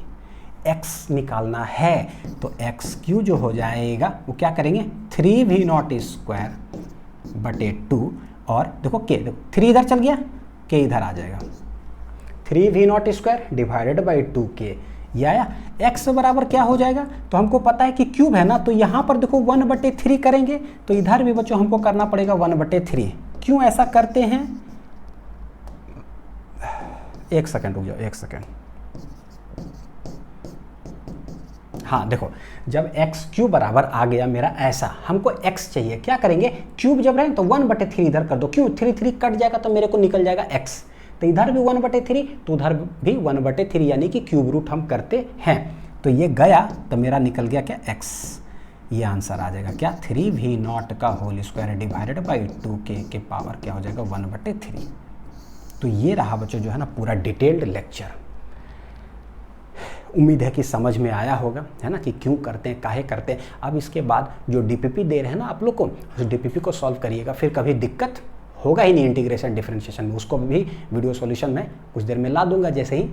x निकालना है तो x³ जो हो जाएगा वो क्या करेंगे? 3v0²/2, और देखो k, देखो 3 इधर चल गया, k इधर आ जाएगा, 3v0²/2k। या x बराबर क्या हो जाएगा? तो हमको पता है कि क्यूब है ना, तो यहाँ पर देखो 1/3 करेंगे, तो इधर भी बच्चों हमको करना पड़ेगा 1/3। क्यों ऐसा करते हैं? एक सेकंड रुक जाओ, एक सेकंड। हाँ देखो, जब x³ बराबर आ गया मेरा ऐसा, हमको x चाहिए, क्या करेंगे? क्यूब जब रहे तो 1/3 इधर कर दो, क्यों? 3 कट जाएगा तो मेरे को निकल जाएगा x, तो इधर भी 1/3 तो उधर भी 1/3, यानी कि क्यूब रूट हम करते हैं। तो ये गया तो मेरा निकल गया क्या? x। ये आंसर आ जाएगा क्या? 3v0 का whole square divided by 2k के पावर क्या हो जाएगा? 1/3। तो ये रहा बच्चों जो है ना पूरा डिटेल्ड लेक्चर। उम्मीद है कि समझ में आया होगा, है ना, कि क्यों करते हैं, काहे करते हैं। अब इसके बाद जो डीपीपी दे रहे हैं ना आप लोग को, उस डीपीपी को सॉल्व करिएगा, फिर कभी दिक्कत होगा ही नहीं इंटीग्रेशन डिफरेंशिएशन में। उसको भी वीडियो सॉल्यूशन में कुछ देर में ला दूंगा जैसे ही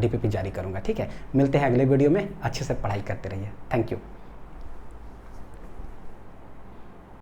डीपीपी जारी करूंगा, ठीक है। मिलते हैं अगले वीडियो में, अच्छे से पढ़ाई करते रहिए। Thank you.